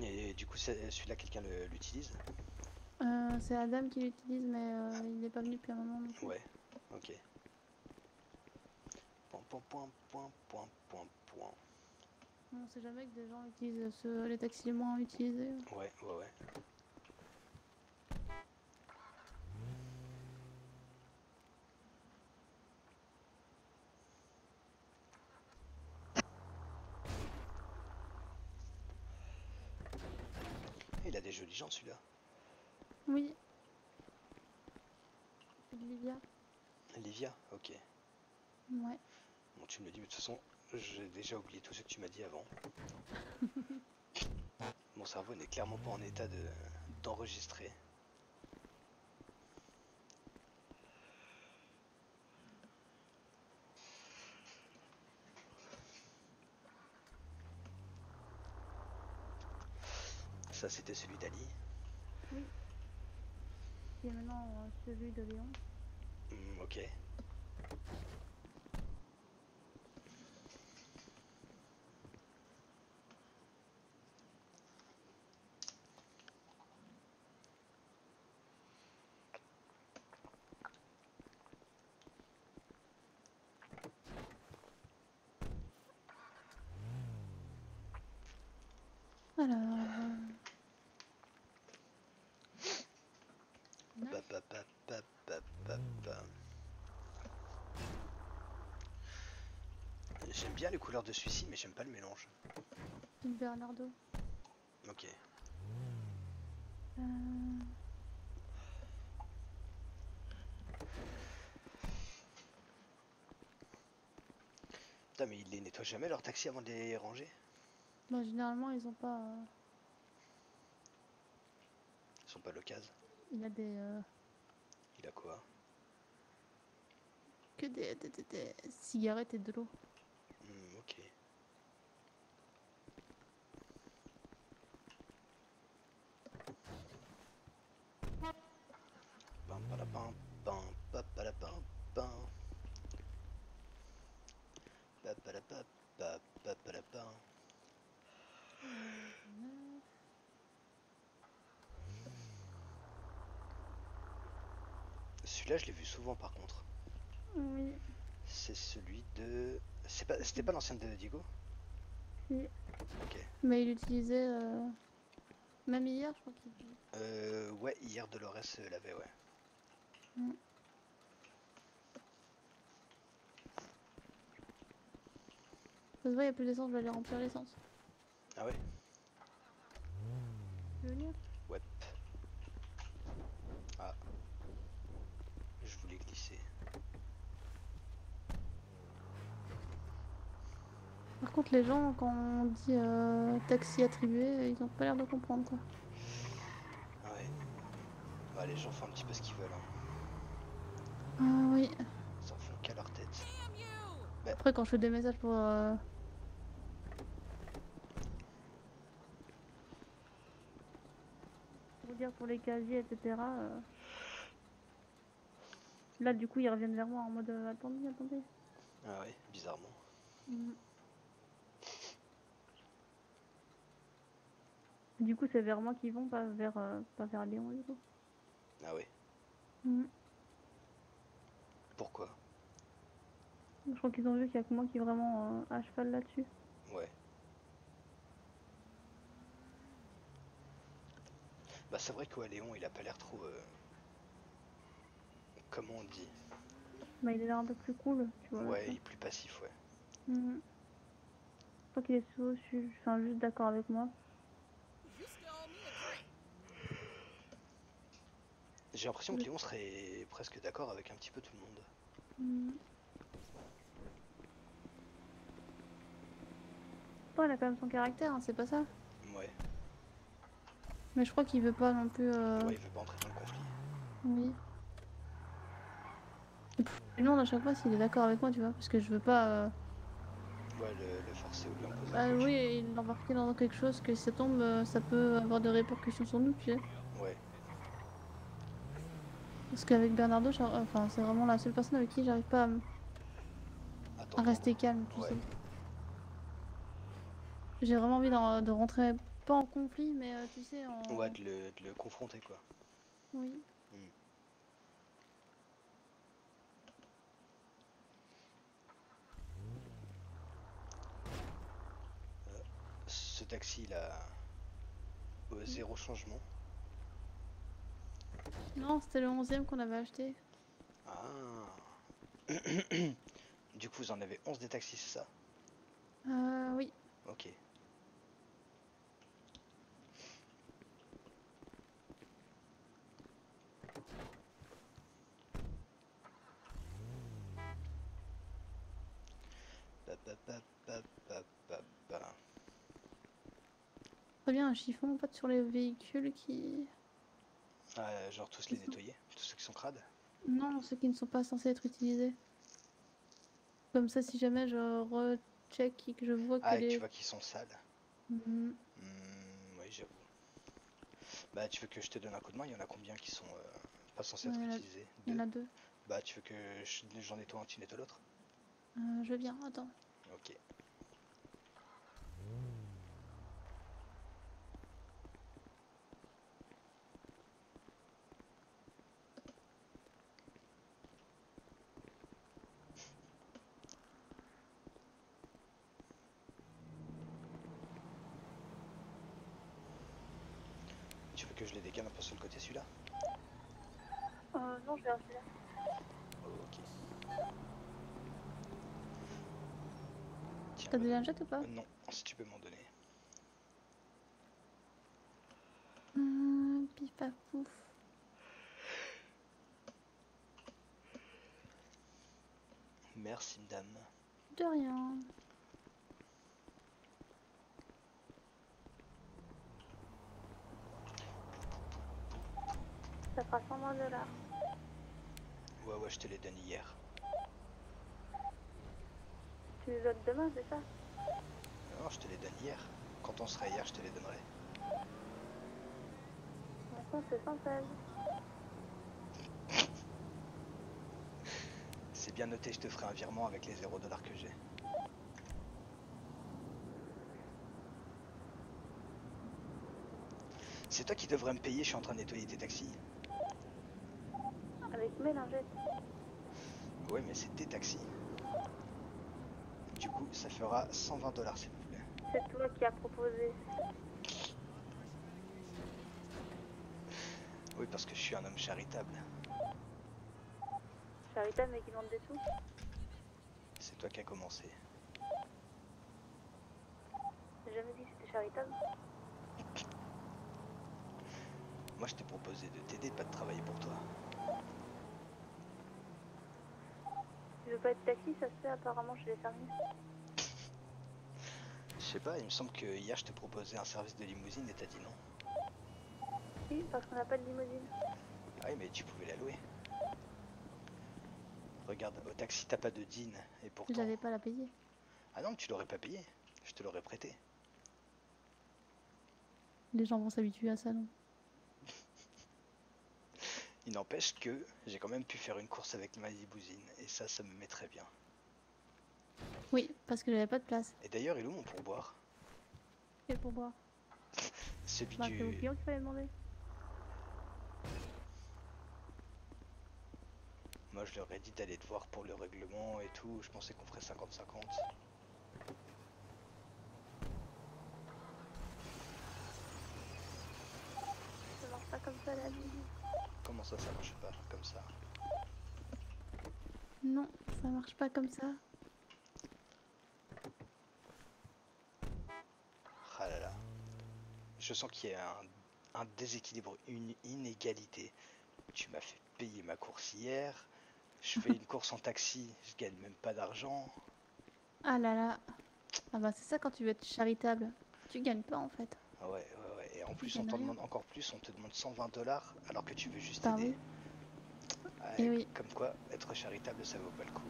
Et du coup, celui-là, quelqu'un l'utilise? C'est Adam qui l'utilise, mais il n'est pas venu depuis un moment non plus. Ouais. Ok. Point, point, point, point, point, point, point. On sait jamais que des gens utilisent les taxis les moins utilisés. Ouais, ouais, ouais. Il a des jolies gens celui-là. Oui, c'est de Livia. Livia? Ok. Ouais. Bon, tu me le dis, mais de toute façon, j'ai déjà oublié tout ce que tu m'as dit avant. Mon cerveau n'est clairement pas en état d'enregistrer. Ça, c'était celui d'Ali. Oui. Qui est maintenant celui de Léon. Ok. Alors. Pa, pa, pa, pa, pa, pa, pa. J'aime bien les couleurs de celui-ci, mais j'aime pas le mélange. Bernardo. Ok. Euh, Putain, mais ils les nettoient jamais leur taxi avant de les ranger? Bah, généralement, ils ont pas. Ils sont pas l'occasion. Il a des. Il a quoi? Que des cigarettes et de l'eau. Ok. Pam, palapam, pam, pa, palapam, pam. Pa, palapam, pa, pa, palapam. Celui-là, je l'ai vu souvent par contre. Oui. C'est celui de. C'était pas l'ancien de Diego? Si. Ok. Mais il utilisait. Même hier, je crois qu'il. Ouais, hier Dolores l'avait, ouais. Mm. Ça se voit, il n'y a plus d'essence, je vais aller remplir l'essence. Ah ouais? Tu veux venir? Ouais. Ah. Je voulais glisser. Par contre, les gens, quand on dit taxi attribué, ils ont pas l'air de comprendre quoi. Ah ouais. Bah, les gens font un petit peu ce qu'ils veulent, hein. Ah oui. Ils en font qu'à leur tête. Bah, Après, quand je fais des messages pour dire pour les casiers, etc. Là, du coup, ils reviennent vers moi en mode attendez, attendez. ah ouais, bizarrement. Mm. Du coup, c'est vers moi qu'ils vont, pas vers Léon, du coup. Ah ouais. Mm. Pourquoi? Je crois qu'ils ont vu qu'il y a que moi qui est vraiment à cheval là-dessus. Ouais. Bah c'est vrai que ouais, Léon, il a pas l'air trop... comment on dit? Bah, il a l'air un peu plus cool, tu vois. Ouais, Ça. il est plus passif, ouais. Mm. Je crois qu'il est enfin, juste d'accord avec moi. J'ai l'impression que Léon serait presque d'accord avec un petit peu tout le monde. Mm. Bon, il a quand même son caractère, hein, c'est pas ça. Ouais. Mais je crois qu'il veut pas non plus. Ouais, il veut pas entrer dans le conflit. Oui. Et puis, je lui demande à chaque fois s'il est d'accord avec moi, tu vois, parce que je veux pas. Ouais, le forcer ou lui imposer Bah quelque oui, chose. et l'embarquer dans quelque chose que si ça tombe, ça peut avoir des répercussions sur nous, tu sais. Ouais. Parce qu'avec Bernardo, enfin, c'est vraiment la seule personne avec qui j'arrive pas À à t'entendre. rester calme, tu Ouais. sais. J'ai vraiment envie de rentrer, pas en conflit, mais tu sais, Ouais, en. de le confronter, quoi. Oui. Hmm. Ce taxi, il a zéro changement. Non, c'était le 11e qu'on avait acheté. Ah. Du coup, vous en avez 11 des taxis, c'est ça? Oui. Ok. Pa, pa, pa, pa, pa, pa, pa. Très bien, un chiffon, pas sur les véhicules qui. Ah, genre tous qui les sont- nettoyer? Tous ceux qui sont crades? Non, ceux qui ne sont pas censés être utilisés. Comme ça, si jamais je recheck et que je vois que Ah, et que tu les. vois qu'ils sont sales. Mhm. Oui, j'avoue. Bah, tu veux que je te donne un coup de main? Il y en a combien qui sont pas censés Ouais, être utilisés? il y en Deux? a deux. Bah, tu veux que j'en nettoie un, tu nettoies l'autre? Je viens, attends. Ok. que je les décale un peu sur le côté celui-là? Non, je vais rester là. Ok. Tiens, T'as des lingettes ou pas? non, si tu peux m'en donner. Pif paf pouf. Merci madame. De rien. Ça fera 120 $. Ouais, je te les donne hier. Tu les donnes demain, c'est ça? Non, je te les donne hier. Quand on sera hier, je te les donnerai. Maintenant, c'est 116. C'est bien noté, je te ferai un virement avec les 0 $ que j'ai. C'est toi qui devrais me payer, je suis en train de nettoyer tes taxis. Avec mes lingettes. Ouais, mais c'est tes taxis. Du coup, ça fera 120 $, s'il vous plaît. C'est toi qui as proposé. Oui, parce que je suis un homme charitable. Charitable, mais qui demande des sous. C'est toi qui as commencé. J'ai jamais dit que c'était charitable. Moi, je t'ai proposé de t'aider, pas de travailler pour toi. Tu veux pas être taxi, ça se fait apparemment chez les fermiers. Je sais pas, il me semble que hier, je t'ai proposé un service de limousine et t'as dit non. Oui, parce qu'on n'a pas de limousine. Ah oui, mais tu pouvais la louer. Regarde, au taxi, t'as pas de DIN, et pourtant... J'avais pas à la payer. Ah non, mais tu l'aurais pas payé. Je te l'aurais prêté. Les gens vont s'habituer à ça, non? Il n'empêche que j'ai quand même pu faire une course avec ma limousine, et ça me met très bien. Oui, parce que j'avais pas de place. Et d'ailleurs, il est où mon pourboire? Et pour boire. Celui Bah, c'est au du... client qu'il fallait demander. Moi, je leur ai dit d'aller te voir pour le règlement et tout. Je pensais qu'on ferait 50-50. Ça marche pas comme ça la vie. Comment ça marche pas comme ça? Non, ça marche pas comme ça. Ah là là. Je sens qu'il y a un déséquilibre, une inégalité. Tu m'as fait payer ma course hier. Je fais une course en taxi, je gagne même pas d'argent. Ah là là. Ah bah c'est ça quand tu veux être charitable. Tu gagnes pas en fait. Ah ouais. Et en Tu plus, on gagnes t'en rien. demande encore plus. On te demande 120 $ alors que tu veux juste Bah aider. oui. Ah, Et oui. comme quoi, être charitable, ça vaut pas le coup.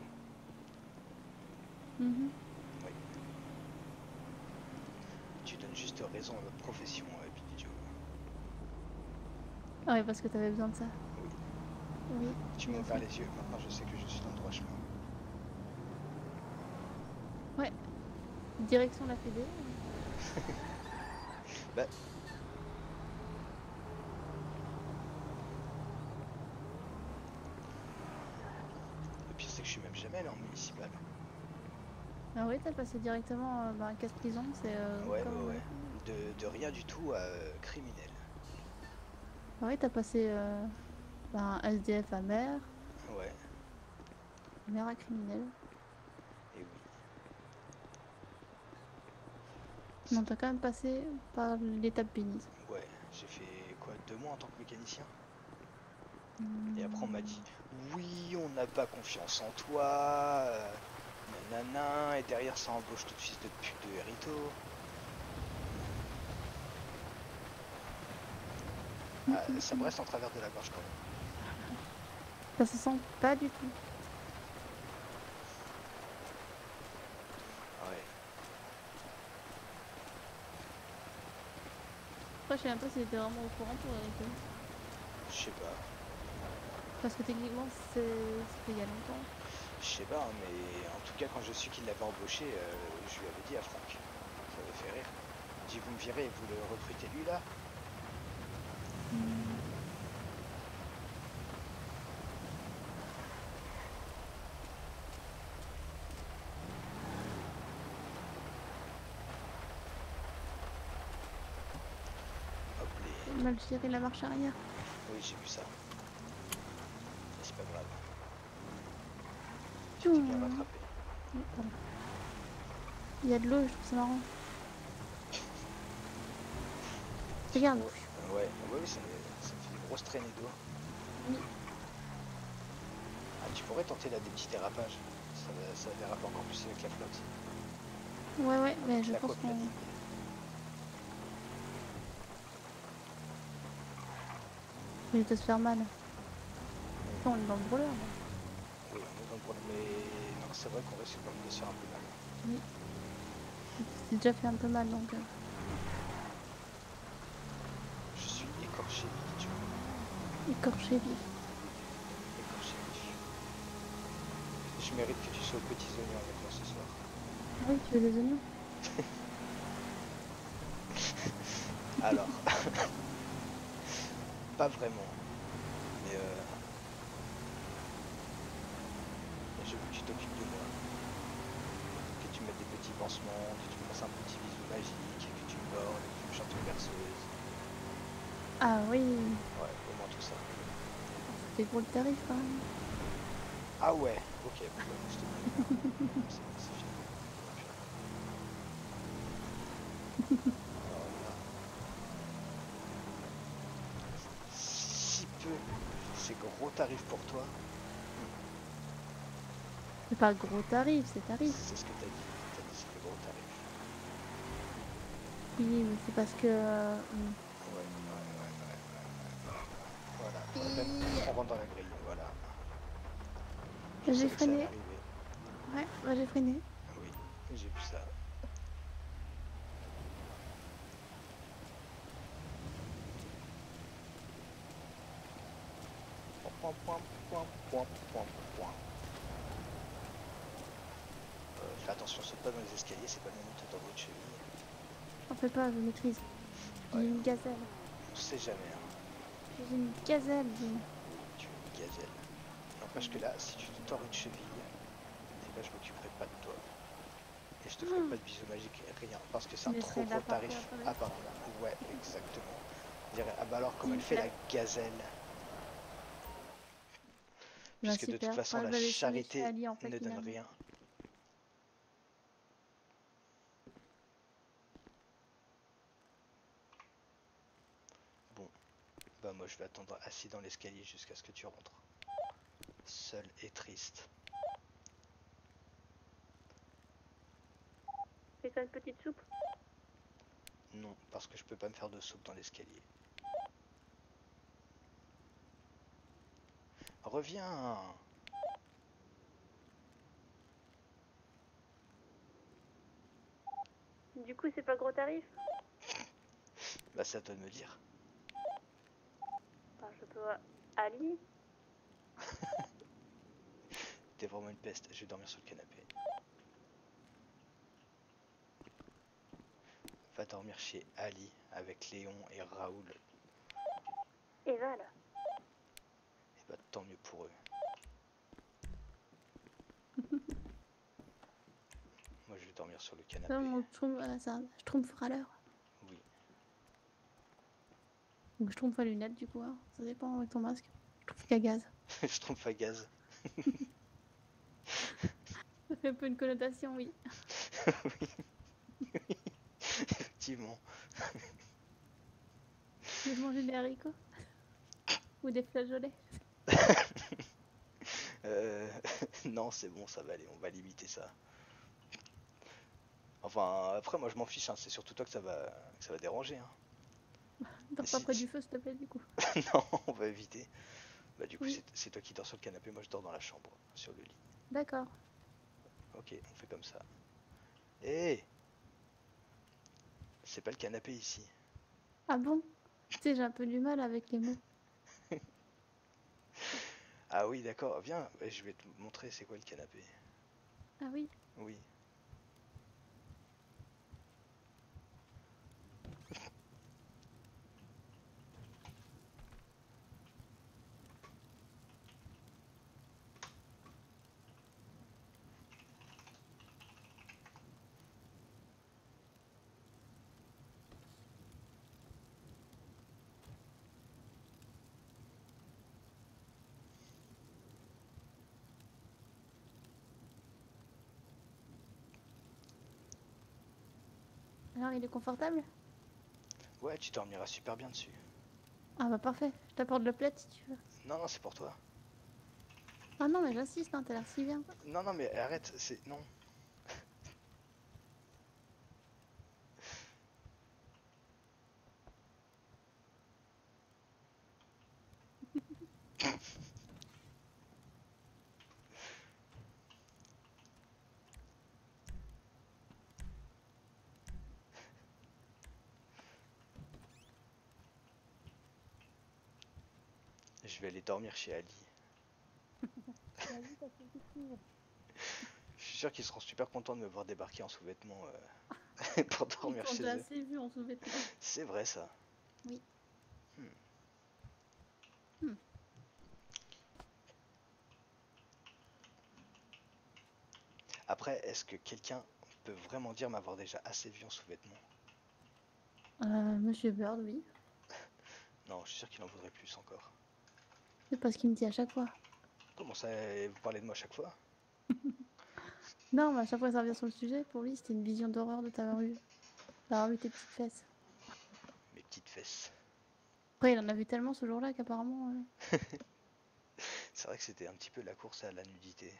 Mhm. Oui. Tu donnes juste raison à notre profession, Billy Joe. Ah ouais, parce que t'avais besoin de ça. Oui. Oui. Tu m'as ouvert les yeux, maintenant je sais que je suis dans le droit chemin. Ouais. Direction la Fédé. Bah. Le pire c'est que je suis même jamais allé en municipal. Ah oui, t'as passé directement bah, casse prison, c'est Ouais. De rien du tout à criminel. Ah oui, t'as passé bah, SDF à maire, Ouais, maire à criminel. et oui. Non, t'as quand même passé par l'étape pénise. Ouais, j'ai fait quoi, 2 mois en tant que mécanicien? Et après on m'a Hmm. dit, oui, on n'a pas confiance en toi, nanana, et derrière ça embauche tout de fils de pute de Hérito. Ah, ça me reste en travers de la gorge quand même. Ça se sent pas du tout. Ouais. Après, je sais même pas s'il était vraiment au courant pour Eric. Je sais pas. Parce que techniquement, c'était il y a longtemps. Je sais pas, hein, mais en tout cas, quand je suis qu'il l'avait embauché, je lui avais dit à Franck. Ça avait fait rire. Il dit, vous me virez, vous le recrutez lui là? Hop les. mal géré la marche arrière. Oui, j'ai vu ça. Mais c'est pas grave. Tu t'es bien rattrapé. Oui, pardon. Il y a de l'eau, je trouve ça marrant. Regarde. Ouais, ouais, ça me fait des grosses traînées d'eau. Oui. Ah, tu pourrais tenter là des petits dérapages. Ça dérape encore plus avec la flotte. Ouais, ouais, mais je La pense côte qu'on planning. va se faire mal. Attends, on est dans le brûleur. Là. Oui, on est dans le problème, mais non, c'est vrai qu'on risque quand même de se faire un peu mal. Oui. C'est déjà fait un peu mal donc. Je suis écorché vif, tu vois. Écorché vif. Écorché vif. Je mérite que tu sois aux petits oignons avec moi ce soir. Ah oui, tu veux des oignons? Alors, pas vraiment. Mais je veux que tu t'occupes de moi. Que tu me mettes des petits pansements, que tu me fasses un petit bisou magique, que tu me bordes, que tu me chantes une berceuse. Ah oui. Ouais, au moins tout ça. C'était gros le tarif quand même. Ah ouais, ok, bon, bah, je te dis. C'est fini. Alors là, si peu, c'est gros tarif pour toi, C'est pas gros tarif, c'est tarif. c'est ce que t'as dit. T'as dit c'est gros tarif. Oui, mais c'est parce que. Ouais. Voilà, on rentre dans la grille, voilà. Je J'ai savais que ça allait freiné. arriver. Ouais, bah, j'ai freiné. Oui, j'ai vu ça. Point, point, point, point, point, point. Fais attention, saute pas dans les escaliers, c'est pas le moment de te tordre de cheville. J'en fais pas, je maîtrise. J'ai Ouais, une gazelle. on sait jamais, hein. J'ai une gazelle, dis. Tu es une gazelle. N'empêche que là, si tu te tords une cheville, eh ben, je m'occuperai pas de toi. Et je te ferai pas de bisous magiques, rien, parce que c'est un Je trop serai gros là par toi, tarif, attendez. apparemment. Ouais, exactement. Je dirais, ah bah alors, comme elle fait Super. la gazelle, Bah, puisque de toute super. façon, Enfin, je la vais descendre chez charité Ali en fait ne donne finalement. rien. Bon, bah moi je vais attendre assis dans l'escalier jusqu'à ce que tu rentres. Seul et triste. Fais-toi une petite soupe. Non, parce que je peux pas me faire de soupe dans l'escalier. Reviens! Du coup, c'est pas gros tarif. Bah c'est à toi de me dire. Enfin, je peux Ali. T'es vraiment une peste, je vais dormir sur le canapé. Va dormir chez Ali avec Léon et Raoul. Et Val. Et bah tant mieux pour eux. Moi je vais dormir sur le Ça, canapé. mon schtroumpf râleur. Oui. Ou schtroumpf à lunettes du coup, hein. Ça dépend avec ton masque. Schtroumpf à gaz. Je trompe à gaz. Ça fait un peu une connotation, oui. Effectivement. Tu veux manger des haricots? Ou des flageolets? Euh, non, c'est bon, ça va aller, on va limiter ça. Enfin, après, moi je m'en fiche, hein, c'est surtout toi que ça va déranger. Hein. Dors Et pas près si... du feu, s'il te plaît, du coup. non, on va éviter. Bah, du coup, Oui, c'est toi qui dors sur le canapé, moi je dors dans la chambre, sur le lit. d'accord. Ok, on fait comme ça. Hé, c'est pas le canapé ici. Ah bon? Tu sais, j'ai un peu du mal avec les mots. Ah oui, d'accord, viens, je vais te montrer c'est quoi le canapé. Ah oui? Oui. Alors, il est confortable? Ouais, tu dormiras super bien dessus. Ah bah parfait, je t'apporte le plaid si tu veux. Non, non, c'est pour toi. Ah non, mais j'insiste, hein, t'as l'air si bien. Non, non, mais arrête, c'est... Non. Je vais aller dormir chez Ali. Vas-y, t'as fait ce que tu veux. Je suis sûr qu'ils seront super contents de me voir débarquer en sous-vêtements pour Ils dormir t'ont chez déjà eux. assez vu en sous-vêtements. C'est vrai ça. Oui. Hmm. Hmm. Après, est-ce que quelqu'un peut vraiment dire m'avoir déjà assez vu en sous-vêtements? Monsieur Bird, oui. Non, je suis sûr qu'il en voudrait plus encore. C'est pas ce qu'il me dit à chaque fois. Comment ça, vous parlez de moi à chaque fois? Non, mais à chaque fois que ça revient sur le sujet, pour lui, c'était une vision d'horreur de t'avoir vu tes petites fesses. Mes petites fesses. Après, il en a vu tellement ce jour-là qu'apparemment... C'est vrai que c'était un petit peu la course à la nudité.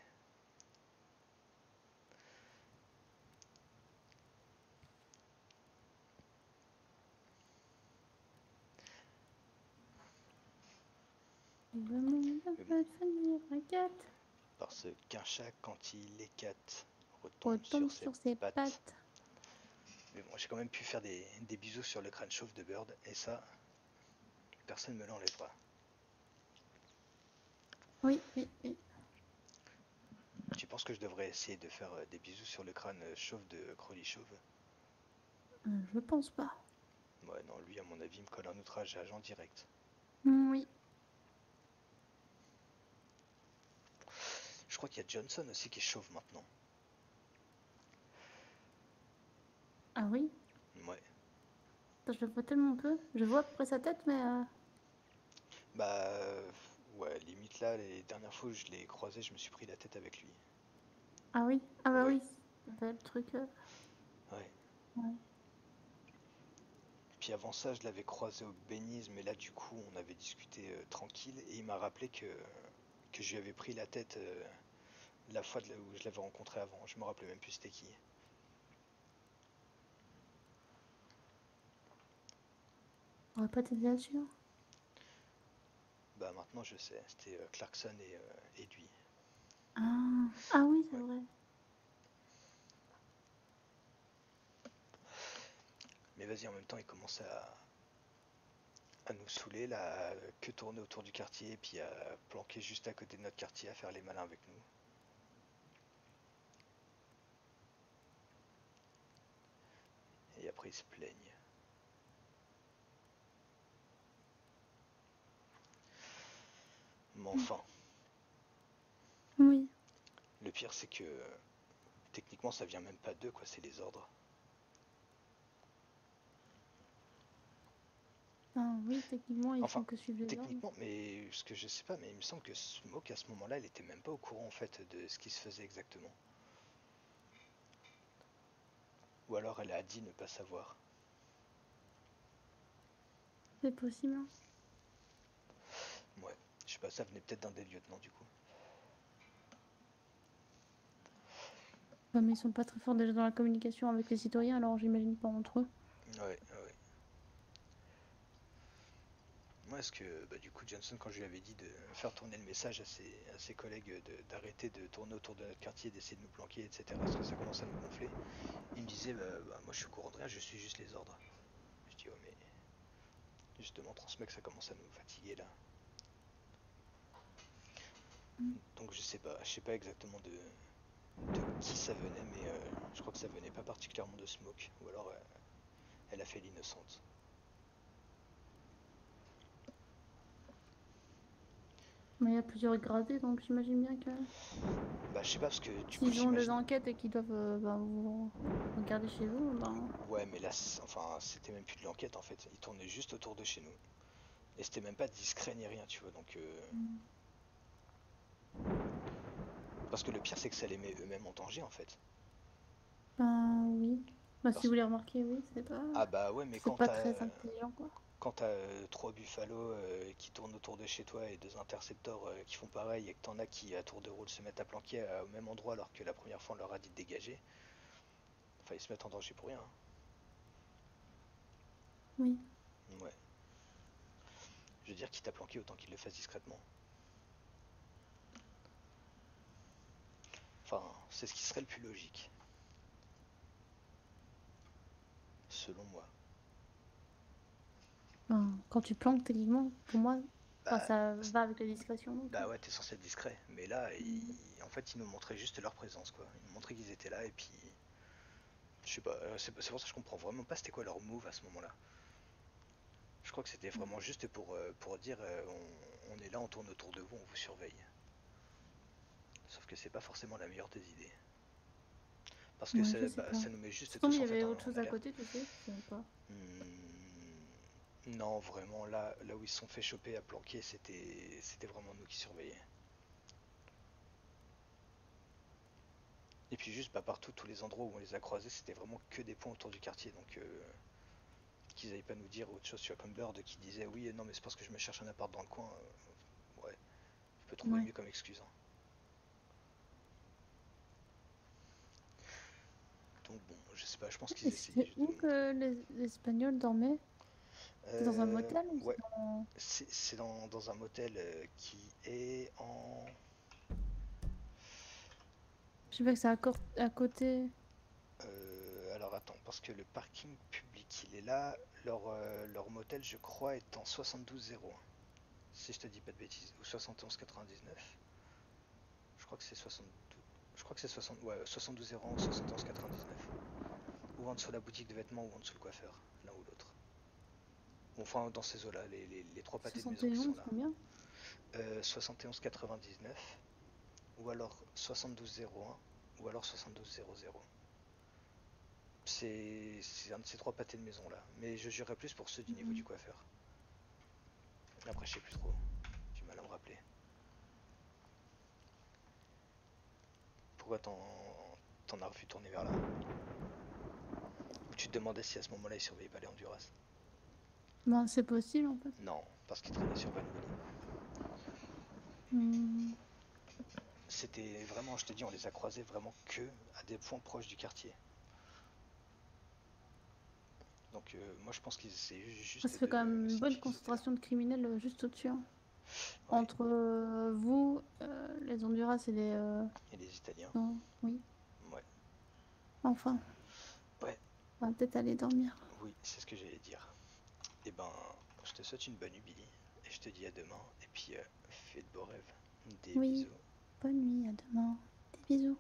Le monde Mais bon, peut devenir un gâte. parce qu'un chat, quand il écate, retombe Retombe sur ses sur ses pattes. pattes. Mais bon, j'ai quand même pu faire des bisous sur le crâne chauve de Bird, et ça, personne ne me l'enlèvera. Oui, oui, oui. Tu penses que je devrais essayer de faire des bisous sur le crâne chauve de Crowley Chauve? Je pense pas. Ouais, non, lui, à mon avis, il me colle un outrage à agent direct. Oui. Je crois qu'il y a Johnson aussi qui est chauve maintenant. Ah oui? Ouais. Attends, je le vois tellement peu. Je vois à peu près sa tête, mais... Bah, ouais, limite là, les dernières fois où je l'ai croisé, je me suis pris la tête avec lui. Ah oui? Ah bah Ouais, oui. Bah, le truc... ouais. ouais. Puis avant ça, je l'avais croisé au Beniz, mais là, du coup, on avait discuté tranquille, et il m'a rappelé que je lui avais pris la tête la fois où je l'avais rencontré avant. Je me rappelais même plus c'était qui. On va pas t'aider là-dessus, hein. Bah maintenant, je sais, c'était Clarkson et lui. Ah, ah oui, c'est Ouais. vrai. Mais vas-y, en même temps, il commence à nous saouler, là, à que tourner autour du quartier, et puis à planquer juste à côté de notre quartier, à faire les malins avec nous. Et après, ils se plaignent. Mais enfin, Oui. le pire, c'est que techniquement, ça vient même pas d'eux, quoi, c'est les ordres. Ah oui, techniquement, ils Enfin, font que suivre les ordres. techniquement, mais ce que je sais pas, mais il me semble que Smoke, à ce moment-là, il était même pas au courant, en fait, de ce qui se faisait exactement. Ou alors, elle a dit ne pas savoir. C'est possible, hein. Ouais, je sais pas, ça venait peut-être d'un des lieutenants, du coup. Ouais, mais ils sont pas très forts déjà dans la communication avec les citoyens, alors j'imagine pas entre eux. Ouais, ouais. Moi, est-ce que, bah, du coup, Johnson, quand je lui avais dit de faire tourner le message à ses collègues d'arrêter de tourner autour de notre quartier, d'essayer de nous planquer, etc., parce que ça commence à nous gonfler, il me disait, moi je suis au courant de rien, je suis juste les ordres. Je dis, ouais, mais justement, transmets que ça commence à nous fatiguer là. Mm. Donc je sais pas exactement de qui ça venait, mais je crois que ça venait pas particulièrement de Smoke, ou alors elle a fait l'innocente. Mais il y a plusieurs gradés, donc j'imagine bien que Bah je sais pas, parce que du coup s'ils ont des j'imagine... enquêtes et qu'ils doivent vous regarder chez vous, ben... Ouais, mais là, enfin, c'était même plus de l'enquête en fait, ils tournaient juste autour de chez nous. Et c'était même pas discret ni rien, tu vois, donc... Parce que le pire, c'est que ça les met eux-mêmes en danger, en fait. Ben oui. Bah, si Parce- vous les remarquez, oui, Ah bah ouais, mais c'est pas très intelligent, quoi. quand t'as trois buffalo qui tournent autour de chez toi et deux interceptors qui font pareil et que t'en as qui à tour de rôle se mettent à planquer au même endroit alors que la première fois on leur a dit de dégager, enfin ils se mettent en danger pour rien, Oui. hein. Ouais. Je veux dire, quitte à planquer, autant qu'il le fasse discrètement. Enfin, c'est ce qui serait le plus logique, selon moi. Enfin, quand tu planques, techniquement, pour moi, enfin, Bah, ça va avec la discrétion, donc. bah ouais, t'es censé être discret. Mais là, en fait, ils nous montraient juste leur présence, quoi. Ils nous montraient qu'ils étaient là, et puis... Je sais pas, c'est pour ça que je comprends vraiment pas c'était quoi leur move à ce moment-là. Je crois que c'était vraiment juste pour dire on est là, on tourne autour de vous, on vous surveille. Sauf que c'est pas forcément la meilleure des idées. Parce que Ouais, je sais pas. ça nous met Ça juste tombe, il tous y en fait avait en, autre en chose à alerte. côté, tu sais? Je sais pas. Non, vraiment, là où ils se sont fait choper à planquer, c'était vraiment nous qui surveillaient. Et puis juste, partout, tous les endroits où on les a croisés, c'était vraiment que des points autour du quartier. Donc, qu'ils n'allaient pas nous dire autre chose, tu vois, comme Bird qui disait oui, non, mais c'est parce que je me cherche un appart dans le coin. Ouais, je peux trouver Ouais. mieux comme excuse, hein. Donc bon, je sais pas, je pense Et qu'ils essayaient c'était juste de où nous montrer. que les Espagnols dormaient? C'est dans un motel ou c'est Ouais, dans... c'est dans un motel qui est en... Je sais pas que c'est à côté. alors attends, parce que le parking public il est là, leur motel je crois est en 7201, si je te dis pas de bêtises, ou 7199, je crois que c'est 72, je crois que c'est 60, ouais, 7201 ou 7199, ou en dessous la boutique de vêtements ou en dessous le coiffeur, l'un ou l'autre. Bon, enfin dans ces eaux-là, les trois pâtés de maison qui sont 71, là. combien? 7199, ou alors 7201, ou alors 7200. C'est un de ces trois pâtés de maison là. Mais je jurerais plus pour ceux du niveau du Mhm. coiffeur. Après, je sais plus trop. J'ai mal à me rappeler. Pourquoi t'en as revu tourner vers là? Ou tu te demandais si à ce moment-là ils surveillaient pas les Honduras? Ben, c'est possible en fait. Non, parce qu'ils traînaient sur Van Wood. Hmm. C'était vraiment, je te dis, on les a croisés vraiment que à des points proches du quartier. Donc moi je pense qu'ils essayaient Ça juste fait quand même de une bonne signifier qu'ils étaient là. concentration de criminels juste au-dessus, hein. Ouais. Entre vous, les Honduras et les... Et les Italiens. Non, oui. Ouais. Enfin, Ouais. on va peut-être aller dormir. Oui, c'est ce que j'allais dire. Et ben, je te souhaite une bonne nuit, Billy. Et je te dis à demain. Et puis, fais de beaux rêves. Des Oui, bisous. bonne nuit, à demain. Des bisous.